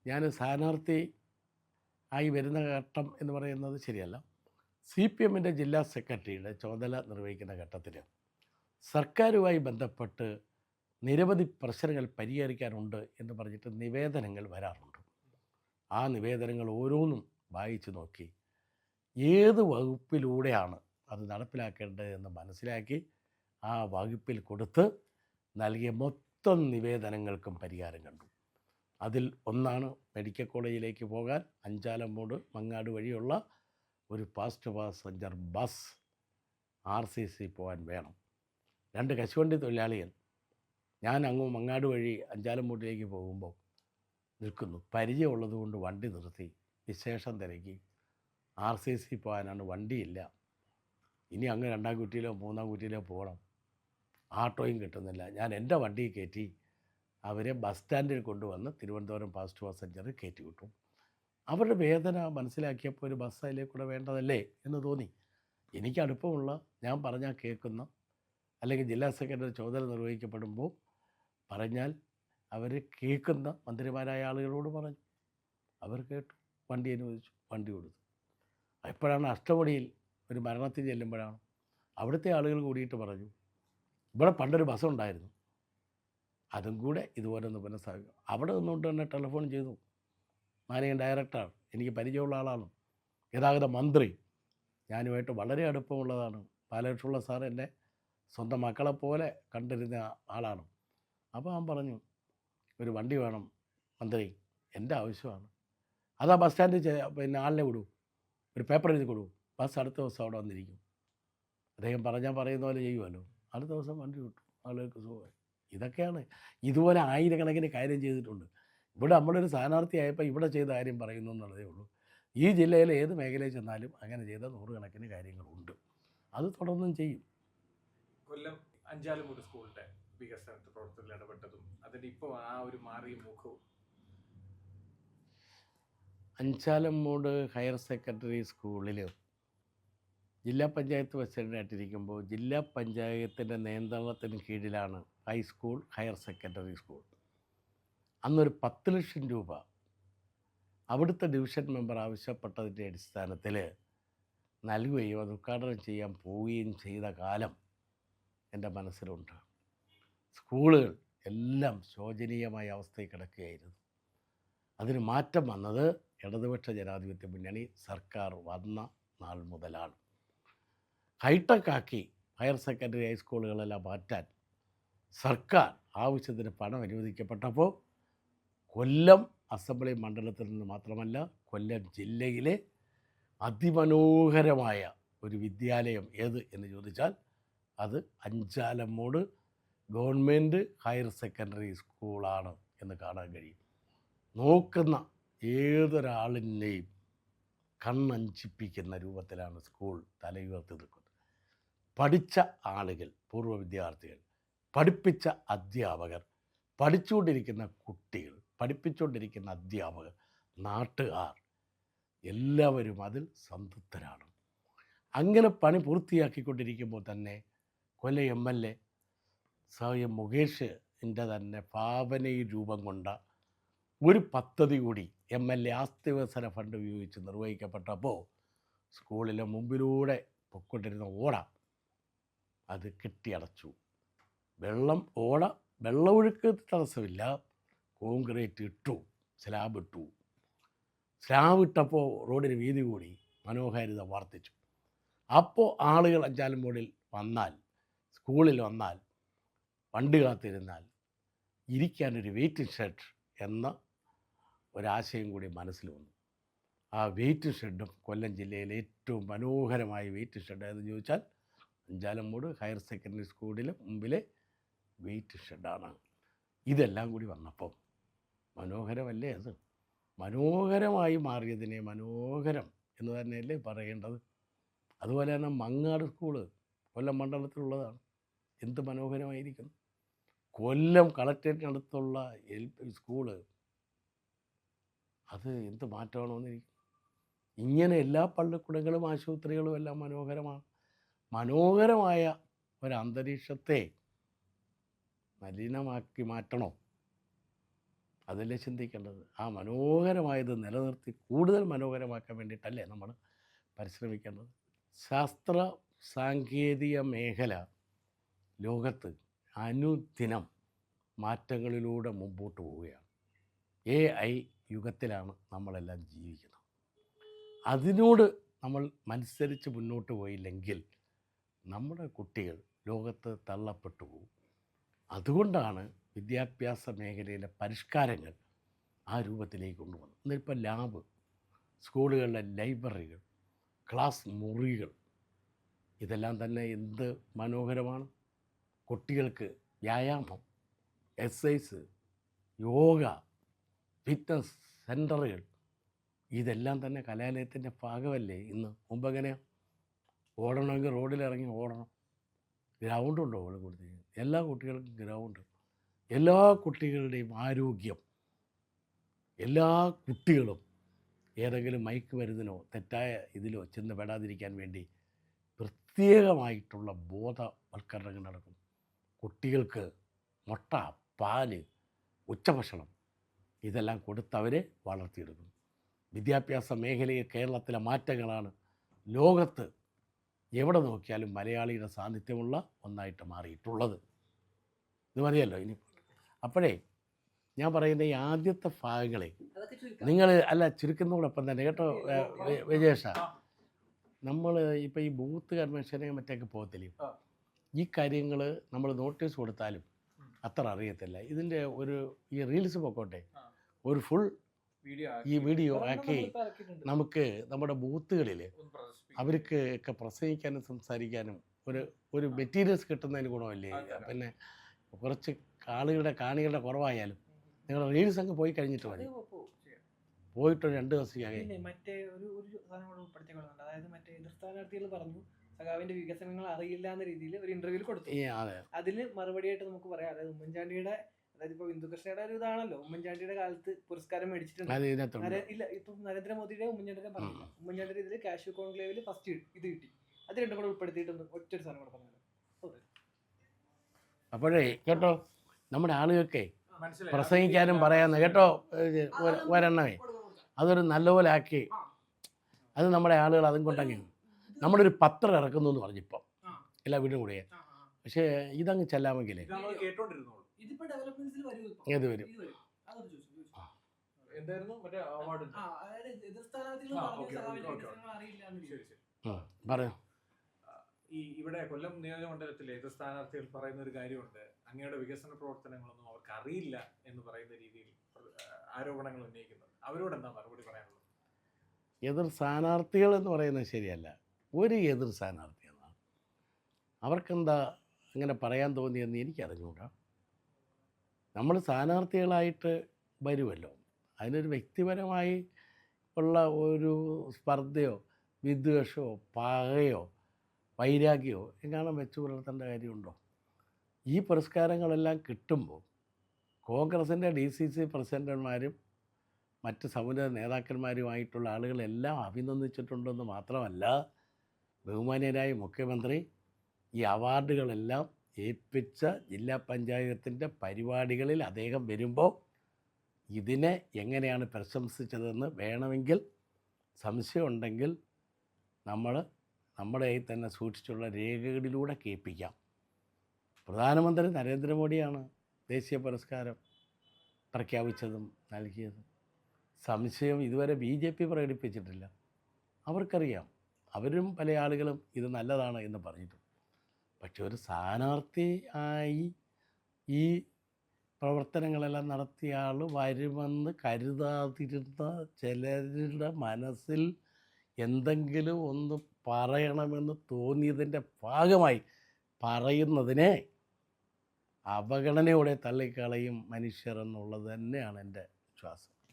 ഞാൻ സ്ഥാനാർത്ഥി ആയി വരുന്ന ഘട്ടം എന്ന് പറയുന്നത് ശരിയല്ല. CPMൻ്റെ ജില്ലാ സെക്രട്ടറിയുടെ ചുമതല നിർവഹിക്കുന്ന ഘട്ടത്തിൽ സർക്കാരുമായി ബന്ധപ്പെട്ട് നിരവധി പ്രശ്നങ്ങൾ പരിഹരിക്കാനുണ്ട് എന്ന് പറഞ്ഞിട്ട് നിവേദനങ്ങൾ വരാറുണ്ട്. ആ നിവേദനങ്ങൾ ഓരോന്നും വായിച്ചു നോക്കി ഏത് വകുപ്പിലൂടെയാണ് അത് നടപ്പിലാക്കേണ്ടതെന്ന് മനസ്സിലാക്കി ആ വകുപ്പിൽ കൊടുത്ത് നൽകിയ മൊത്തം നിവേദനങ്ങൾക്കും പരിഹാരം കണ്ടു. അതിൽ ഒന്നാണ് മെഡിക്കൽ കോളേജിലേക്ക് പോകാൻ അഞ്ചാലമ്മൂട് മങ്ങാട് വഴിയുള്ള ഒരു ഫാസ്റ്റ് പാസഞ്ചർ ബസ് RCC പോകാൻ വേണം. 2 കശുവണ്ടി തൊഴിലാളികൾ ഞാൻ അങ്ങ് മങ്ങാട് വഴി അഞ്ചാലമ്മൂട്ടിലേക്ക് പോകുമ്പോൾ നിൽക്കുന്നു. പരിചയമുള്ളത് കൊണ്ട് വണ്ടി നിർത്തി വിശേഷം തിരക്കി. RCC പോകാനാണ്, വണ്ടിയില്ല. ഇനി അങ്ങ് 2-ാം കുറ്റിയിലോ 3-ാം കുറ്റിയിലോ പോകണം. ആട്ടോയും കിട്ടുന്നില്ല. ഞാൻ എൻ്റെ വണ്ടിയിൽ കയറ്റി അവരെ ബസ് സ്റ്റാൻഡിൽ കൊണ്ടുവന്ന് തിരുവനന്തപുരം ഫാസ്റ്റ് പാസഞ്ചറിൽ കയറ്റി വിട്ടു. അവരുടെ വേദന മനസ്സിലാക്കിയപ്പോൾ ഒരു ബസ് അതിലേക്കൂടെ വേണ്ടതല്ലേ എന്ന് തോന്നി. എനിക്ക് അടുപ്പമുള്ള, ഞാൻ പറഞ്ഞാൽ കേൾക്കുന്ന, അല്ലെങ്കിൽ ജില്ലാ സെക്രട്ടറി ചുമതല നിർവഹിക്കപ്പെടുമ്പോൾ പറഞ്ഞാൽ അവർ കേൾക്കുന്ന മന്ത്രിമാരായ ആളുകളോട് പറഞ്ഞു. അവർ കേട്ടു, വണ്ടി അനുവദിച്ചു, വണ്ടി കൊടുത്തു. എപ്പോഴാണ് അഷ്ടമുടിയിൽ ഒരു മരണത്തിൽ ചെല്ലുമ്പോഴാണ് അവിടുത്തെ ആളുകൾ കൂടിയിട്ട് പറഞ്ഞു, ഇവിടെ പണ്ടൊരു ബസ് ഉണ്ടായിരുന്നു, അതും കൂടെ ഇതുപോലെ ഒന്ന് പുനഃസ്ഥാപിക്കും. അവിടെ നിന്നുകൊണ്ട് തന്നെ ടെലിഫോൺ ചെയ്തു. മാനേജിംഗ് ഡയറക്ടർ എനിക്ക് പരിചയമുള്ള ആളാണ്, ഗതാഗത മന്ത്രി ഞാനുമായിട്ട് വളരെ അടുപ്പമുള്ളതാണ്. പാലകൃഷ്ണപിള്ള സാർ എൻ്റെ സ്വന്തം മക്കളെ പോലെ കണ്ടിരുന്ന ആളാണ്. അപ്പോൾ അവൻ പറഞ്ഞു, ഒരു വണ്ടി വേണം മന്ത്രി, എൻ്റെ ആവശ്യമാണ്. അതാ ബസ് സ്റ്റാൻഡിൽ പിന്നെ ആളിനെ വിടൂ, ഒരു പേപ്പർ എഴുതി കൊടുക്കും, ബസ് അടുത്ത ദിവസം അവിടെ വന്നിരിക്കും. അദ്ദേഹം പറഞ്ഞാൽ പറയുന്ന പോലെ ചെയ്യുമല്ലോ. അടുത്ത ദിവസം വണ്ടി വിട്ടു, ആളുകൾക്ക് സുഖമായി. ഇതൊക്കെയാണ്. ഇതുപോലെ ആയിരക്കണക്കിന് കാര്യം ചെയ്തിട്ടുണ്ട്. ഇവിടെ നമ്മളൊരു സ്ഥാനാർത്ഥിയായപ്പോൾ ഇവിടെ ചെയ്ത കാര്യം പറയുന്നു എന്നുള്ളതേ ഉള്ളൂ. ഈ ജില്ലയിലെ ഏത് മേഖലയിൽ ചെന്നാലും അങ്ങനെ ചെയ്ത 100 കണക്കിന് കാര്യങ്ങളുണ്ട്. അത് തുടർന്നും ചെയ്യും. കൊല്ലം അഞ്ചാലുമൂട് സ്കൂളിന്റെ വികസന പ്രവർത്തനത്തിൽ ഇടപെട്ടതും അതിന്റെ ഇപ്പോൾ ആ ഒരു മാറിയ മുഖവും. അഞ്ചാലമ്മൂട് ഹയർ സെക്കൻഡറി സ്കൂളിൽ ജില്ലാ പഞ്ചായത്ത് പ്രസിഡൻ്റായിട്ടിരിക്കുമ്പോൾ ജില്ലാ പഞ്ചായത്തിൻ്റെ നിയന്ത്രണത്തിന് കീഴിലാണ് ഹൈസ്കൂൾ, ഹയർ സെക്കൻഡറി സ്കൂൾ. അന്നൊരു 10 ലക്ഷം രൂപ അവിടുത്തെ ഡിവിഷൻ മെമ്പർ ആവശ്യപ്പെട്ടതിൻ്റെ അടിസ്ഥാനത്തിൽ നൽകുകയും അത് ഉദ്ഘാടനം ചെയ്യാൻ പോവുകയും ചെയ്ത കാലം എൻ്റെ മനസ്സിലുണ്ട്. സ്കൂളുകൾ എല്ലാം ശോചനീയമായ അവസ്ഥയിൽ കിടക്കുകയായിരുന്നു. അതിന് മാറ്റം വന്നത് ഇടതുപക്ഷ ജനാധിപത്യ മുന്നണി സർക്കാർ വന്ന നാൾ മുതലാണ്. ഹൈടെക്കാക്കി ഹയർ സെക്കൻഡറി ഹൈസ്കൂളുകളെല്ലാം മാറ്റാൻ സർക്കാർ ആവശ്യത്തിന് പണം അനുവദിക്കപ്പെട്ടപ്പോൾ കൊല്ലം അസംബ്ലി മണ്ഡലത്തിൽ നിന്ന് മാത്രമല്ല കൊല്ലം ജില്ലയിലെ അതിമനോഹരമായ ഒരു വിദ്യാലയം ഏത് എന്ന് ചോദിച്ചാൽ അത് അഞ്ചാലമ്മൂട് ഗവൺമെൻറ് ഹയർ സെക്കൻഡറി സ്കൂളാണ് എന്ന് കാണാൻ കഴിയും. നോക്കുന്ന ഏതൊരാളിനെയും കണ്ണഞ്ചിപ്പിക്കുന്ന രൂപത്തിലാണ് സ്കൂൾ തലയുയർത്തി നിൽക്കുന്നത്. പഠിച്ച ആളുകൾ, പൂർവ്വ വിദ്യാർത്ഥികൾ പഠിപ്പിച്ച അധ്യാപകർ, പഠിച്ചുകൊണ്ടിരിക്കുന്ന കുട്ടികൾ, പഠിപ്പിച്ചുകൊണ്ടിരിക്കുന്ന അധ്യാപകർ, നാട്ടുകാർ എല്ലാവരും അതിൽ സംതൃപ്തരാണ്. അങ്ങനെ പണി പൂർത്തിയാക്കിക്കൊണ്ടിരിക്കുമ്പോൾ തന്നെ കൊല്ലം എം എൽ എ സ്വയം മുകേഷിൻ്റെ തന്നെ ഭാവനയിൽ രൂപം കൊണ്ട ഒരു പദ്ധതി കൂടി എം എൽ എ ആസ്തി വികസന ഫണ്ട് ഉപയോഗിച്ച് നിർവഹിക്കപ്പെട്ടപ്പോൾ സ്കൂളിലെ മുമ്പിലൂടെ പൊയ്ക്കൊണ്ടിരുന്ന ഓട അത് കെട്ടിയടച്ചു. വെള്ളമൊഴുക്ക് തടസ്സമില്ല, കോൺക്രീറ്റ് ഇട്ടു, സ്ലാബ് ഇട്ടു. സ്ലാബ് ഇട്ടപ്പോൾ റോഡിന് വീതി കൂടി, മനോഹാരിത വർദ്ധിച്ചു. അപ്പോൾ ആളുകൾ അഞ്ചാലും മോഡിൽ വന്നാൽ, സ്കൂളിൽ വന്നാൽ, വണ്ടി കാത്തിരുന്നാൽ ഇരിക്കാനൊരു വെയിറ്റിംഗ് ഷെഡ് എന്ന ഒരാശയം കൂടി മനസ്സിൽ വന്നു. ആ വെയിറ്റിംഗ് ഷെഡും കൊല്ലം ജില്ലയിലെ ഏറ്റവും മനോഹരമായ വെയിറ്റിംഗ് ഷെഡ് എന്ന് ചോദിച്ചാൽ അഞ്ചാലമ്മൂട് ഹയർ സെക്കൻഡറി സ്കൂളിലെ മുമ്പിലെ വെയിറ്റിംഗ് ഷെഡാണ്. ഇതെല്ലാം കൂടി വന്നപ്പം മനോഹരമല്ലേ അത്? മനോഹരമായി മാറിയതിനെ മനോഹരം എന്ന് തന്നെയല്ലേ പറയേണ്ടത്? അതുപോലെ തന്നെ മങ്ങാട് സ്കൂള് കൊല്ലം മണ്ഡലത്തിലുള്ളതാണ്. എന്ത് മനോഹരമായിരിക്കുന്നു! കൊല്ലം കളക്ടറേറ്റിനടുത്തുള്ള സ്കൂള് അത് എന്ത് മാറ്റമാണോന്നിരിക്കും. ഇങ്ങനെ എല്ലാ പള്ളിക്കൂടങ്ങളും ആശുപത്രികളും എല്ലാം മനോഹരമാണ്. മനോഹരമായ ഒരന്തരീക്ഷത്തെ മലിനമാക്കി മാറ്റണോ? അതല്ലേ ചിന്തിക്കേണ്ടത്. ആ മനോഹരമായത് നിലനിർത്തി കൂടുതൽ മനോഹരമാക്കാൻ വേണ്ടിയിട്ടല്ലേ നമ്മൾ പരിശ്രമിക്കേണ്ടത്. ശാസ്ത്ര സാങ്കേതിക മേഖല ലോകത്ത് അനുദിനം മാറ്റങ്ങളിലൂടെ മുമ്പോട്ട് പോവുകയാണ്. AI യുഗത്തിലാണ് നമ്മളെല്ലാം ജീവിക്കുന്നത്. അതിനോട് നമ്മൾ മത്സരിച്ച് മുന്നോട്ട് പോയില്ലെങ്കിൽ നമ്മുടെ കുട്ടികൾ ലോകത്ത് തള്ളപ്പെട്ടു പോകും. അതുകൊണ്ടാണ് വിദ്യാഭ്യാസ മേഖലയിലെ പരിഷ്കാരങ്ങൾ ആ രൂപത്തിലേക്ക് കൊണ്ടുവന്നത്. എന്നിപ്പോൾ ലാബ്, സ്കൂളുകളിലെ ലൈബ്രറികൾ, ക്ലാസ് മുറികൾ, ഇതെല്ലാം തന്നെ എന്ത് മനോഹരമാണ്. കുട്ടികൾക്ക് വ്യായാമം, എക്സസൈസ്, യോഗ, ഫിറ്റ്നസ് സെൻ്ററുകൾ, ഇതെല്ലാം തന്നെ കലാലയത്തിൻ്റെ ഭാഗമല്ലേ ഇന്ന്. മുമ്പെങ്ങനെയാണ്? ഓടണമെങ്കിൽ റോഡിലിറങ്ങി ഓടണം. ഗ്രൗണ്ടുണ്ടോ അവിടെ കൊടുത്ത്? എല്ലാ കുട്ടികൾക്കും ഗ്രൗണ്ട്. എല്ലാ കുട്ടികളുടെയും ആരോഗ്യം, എല്ലാ കുട്ടികളും ഏതെങ്കിലും മയക്ക് മരുന്നിനോ തെറ്റായ ഇതിലോ ചെന്ന് പെടാതിരിക്കാൻ വേണ്ടി പ്രത്യേകമായിട്ടുള്ള ബോധവൽക്കരണങ്ങൾ നടക്കും. കുട്ടികൾക്ക് മുട്ട, പാല്, ഉച്ചഭക്ഷണം ഇതെല്ലാം കൊടുത്തവരെ വളർത്തിയെടുക്കും. വിദ്യാഭ്യാസ മേഖലയിൽ കേരളത്തിലെ മാറ്റങ്ങളാണ് ലോകത്ത് എവിടെ നോക്കിയാലും മലയാളിയുടെ സാന്നിധ്യമുള്ള ഒന്നായിട്ട് മാറിയിട്ടുള്ളത്. ഇത് മതിയല്ലോ ഇനി. അപ്പോഴേ ഞാൻ പറയുന്ന ഈ ആദ്യത്തെ ഭാഗങ്ങളെ നിങ്ങൾ ചുരുക്കുന്നതോടൊപ്പം തന്നെ കേട്ടോ വിജേഷ, നമ്മൾ ഇപ്പോൾ ഈ ബൂത്ത് കൺവെൻഷനെ മറ്റൊക്കെ പോകത്തില്ലേ, ഈ കാര്യങ്ങൾ നമ്മൾ നോട്ടീസ് കൊടുത്താലും അത്ര അറിയത്തില്ല. ഇതിൻ്റെ ഈ റീൽസ് പൊക്കോട്ടെ, ഒരു ഫുൾ ഈ വീഡിയോ ആക്കി നമുക്ക് നമ്മുടെ ബൂത്തുകളിൽ അവർക്ക് ഒക്കെ പ്രസംഗിക്കാനും സംസാരിക്കാനും ഒരു മെറ്റീരിയൽസ് കിട്ടുന്നതിന് ഗുണമല്ലേ. പിന്നെ കുറച്ച് കാണികളുടെ കുറവായാലും നിങ്ങൾ റീൽസ് അങ്ങ് പോയി കഴിഞ്ഞിട്ട് മതി. പോയിട്ട് 2 ദിവസം മറ്റേ ഒരു സാധനം കൂടെ ഉൾപ്പെടുത്തിക്കൊള്ളുന്നുണ്ട്. അതായത് മറ്റേ എതിർ സ്ഥാനാർത്ഥികൾ പറഞ്ഞു സഖാവിന്റെ വികസനങ്ങൾ അറിയില്ല എന്ന രീതിയിൽ ഒരു ഇന്റർവ്യൂവിൽ കൊടുത്തു. അതിന് മറുപടിയായിട്ട് നമുക്ക് പറയാം, അതായത് ഉമ്മൻചാണ്ടിയുടെ, അതായത് ഇപ്പൊ ബിന്ദുകൃഷ്ണയുടെ ഒരു ഇതാണല്ലോ, ഉമ്മൻചാണ്ടിയുടെ കാലത്ത് പുരസ്കാരം മേടിച്ചിട്ടുണ്ട്. ഇല്ല, ഇപ്പം നരേന്ദ്രമോദിയുടെ ഉമ്മൻചാണ്ടിയുടെ പറഞ്ഞില്ല. ഉമ്മൻചാണ്ടിയുടെ ഇതിൽ കാഷ്യൂ കോൺക്ലേവിൽ ഫസ്റ്റ് ഇത് കിട്ടി. അത് രണ്ടും കൂടെ ഉൾപ്പെടുത്തിയിട്ടൊന്ന് ഒറ്റൊരു സാധനം കൂടെ പറഞ്ഞല്ലോ. അപ്പോഴേ കേട്ടോ, നമ്മുടെ ആളുകൾക്ക് പ്രസംഗിക്കാനും പറയാമെന്ന് കേട്ടോ ഒരെണ്ണമേ അതൊരു നല്ലപോലെ ആക്കി, അത് നമ്മുടെ ആളുകൾ അതും കൊണ്ടങ്ങനെ നമ്മളൊരു പത്രം ഇറക്കുന്നു എന്ന് പറഞ്ഞിപ്പം എല്ലാ വീടും കൂടെ. പക്ഷേ ഇതങ്ങ് ചെല്ലാമെങ്കിൽ ഏത് വരും? പറയാം. ഇവിടെ കൊല്ലം നിയോജകമണ്ഡലത്തിലെ എതിർ സ്ഥാനാർത്ഥികൾ പറയുന്ന ഒരു കാര്യമുണ്ട്, അങ്ങയുടെ വികസന പ്രവർത്തനങ്ങളൊന്നും അവർക്ക് അറിയില്ല എന്ന് പറയുന്ന രീതിയിൽ ആരോപണങ്ങൾ ഉന്നയിക്കുന്നത്. അവരോട് എന്താ മറുപടി പറയാനുള്ളത്? എതിർ സ്ഥാനാർത്ഥികൾ എന്ന് പറയുന്നത് ശരിയല്ല. ഒരു എതിർ സ്ഥാനാർത്ഥി എന്നാണ്, അവർക്കെന്താ അങ്ങനെ പറയാൻ തോന്നിയെന്ന് എനിക്കറിഞ്ഞുകൂടാ. നമ്മൾ സ്ഥാനാർത്ഥികളായിട്ട് വരുമല്ലോ, അതിനൊരു വ്യക്തിപരമായി ഉള്ള ഒരു സ്പർദ്ധയോ വിദ്വേഷമോ പകയോ വൈരാഗ്യമോ എങ്ങാനും വെച്ച് പുലർത്തേണ്ട കാര്യമുണ്ടോ? ഈ പുരസ്കാരങ്ങളെല്ലാം കിട്ടുമ്പോൾ കോൺഗ്രസിൻ്റെ DCC പ്രസിഡന്റുമാരും മറ്റ് സമുദായ നേതാക്കന്മാരുമായിട്ടുള്ള ആളുകളെല്ലാം അഭിനന്ദിച്ചിട്ടുണ്ടെന്ന് മാത്രമല്ല, ബഹുമാന്യനായ മുഖ്യമന്ത്രി ഈ അവാർഡുകളെല്ലാം ഏൽപ്പിച്ച ജില്ലാ പഞ്ചായത്തിൻ്റെ പരിപാടികളിൽ അദ്ദേഹം വരുമ്പോൾ ഇതിനെ എങ്ങനെയാണ് പ്രശംസിച്ചതെന്ന് വേണമെങ്കിൽ സംശയമുണ്ടെങ്കിൽ നമ്മൾ നമ്മുടെ കയ്യിൽ തന്നെ സൂക്ഷിച്ചുള്ള രേഖകളിലൂടെ കേൾപ്പിക്കാം. പ്രധാനമന്ത്രി നരേന്ദ്രമോദിയാണ് ദേശീയ പുരസ്കാരം പ്രഖ്യാപിച്ചതും നൽകിയതും. സംശയം ഇതുവരെ BJP പ്രകടിപ്പിച്ചിട്ടില്ല. അവർക്കറിയാം, അവരും പല ആളുകളും ഇത് നല്ലതാണ് എന്ന് പറഞ്ഞിട്ടുണ്ട്. പക്ഷെ ഒരു സ്ഥാനാർത്ഥി ആയി ഈ പ്രവർത്തനങ്ങളെല്ലാം നടത്തിയ ആൾ വരുമെന്ന് കരുതാതിരുന്ന ചിലരുടെ മനസ്സിൽ എന്തെങ്കിലും ഒന്ന് പറയണമെന്ന് തോന്നിയതിൻ്റെ ഭാഗമായി പറയുന്നതിനെ അവഗണനയോടെ തള്ളിക്കളയും മനുഷ്യർ എന്നുള്ളത് തന്നെയാണ് എൻ്റെ വിശ്വാസം.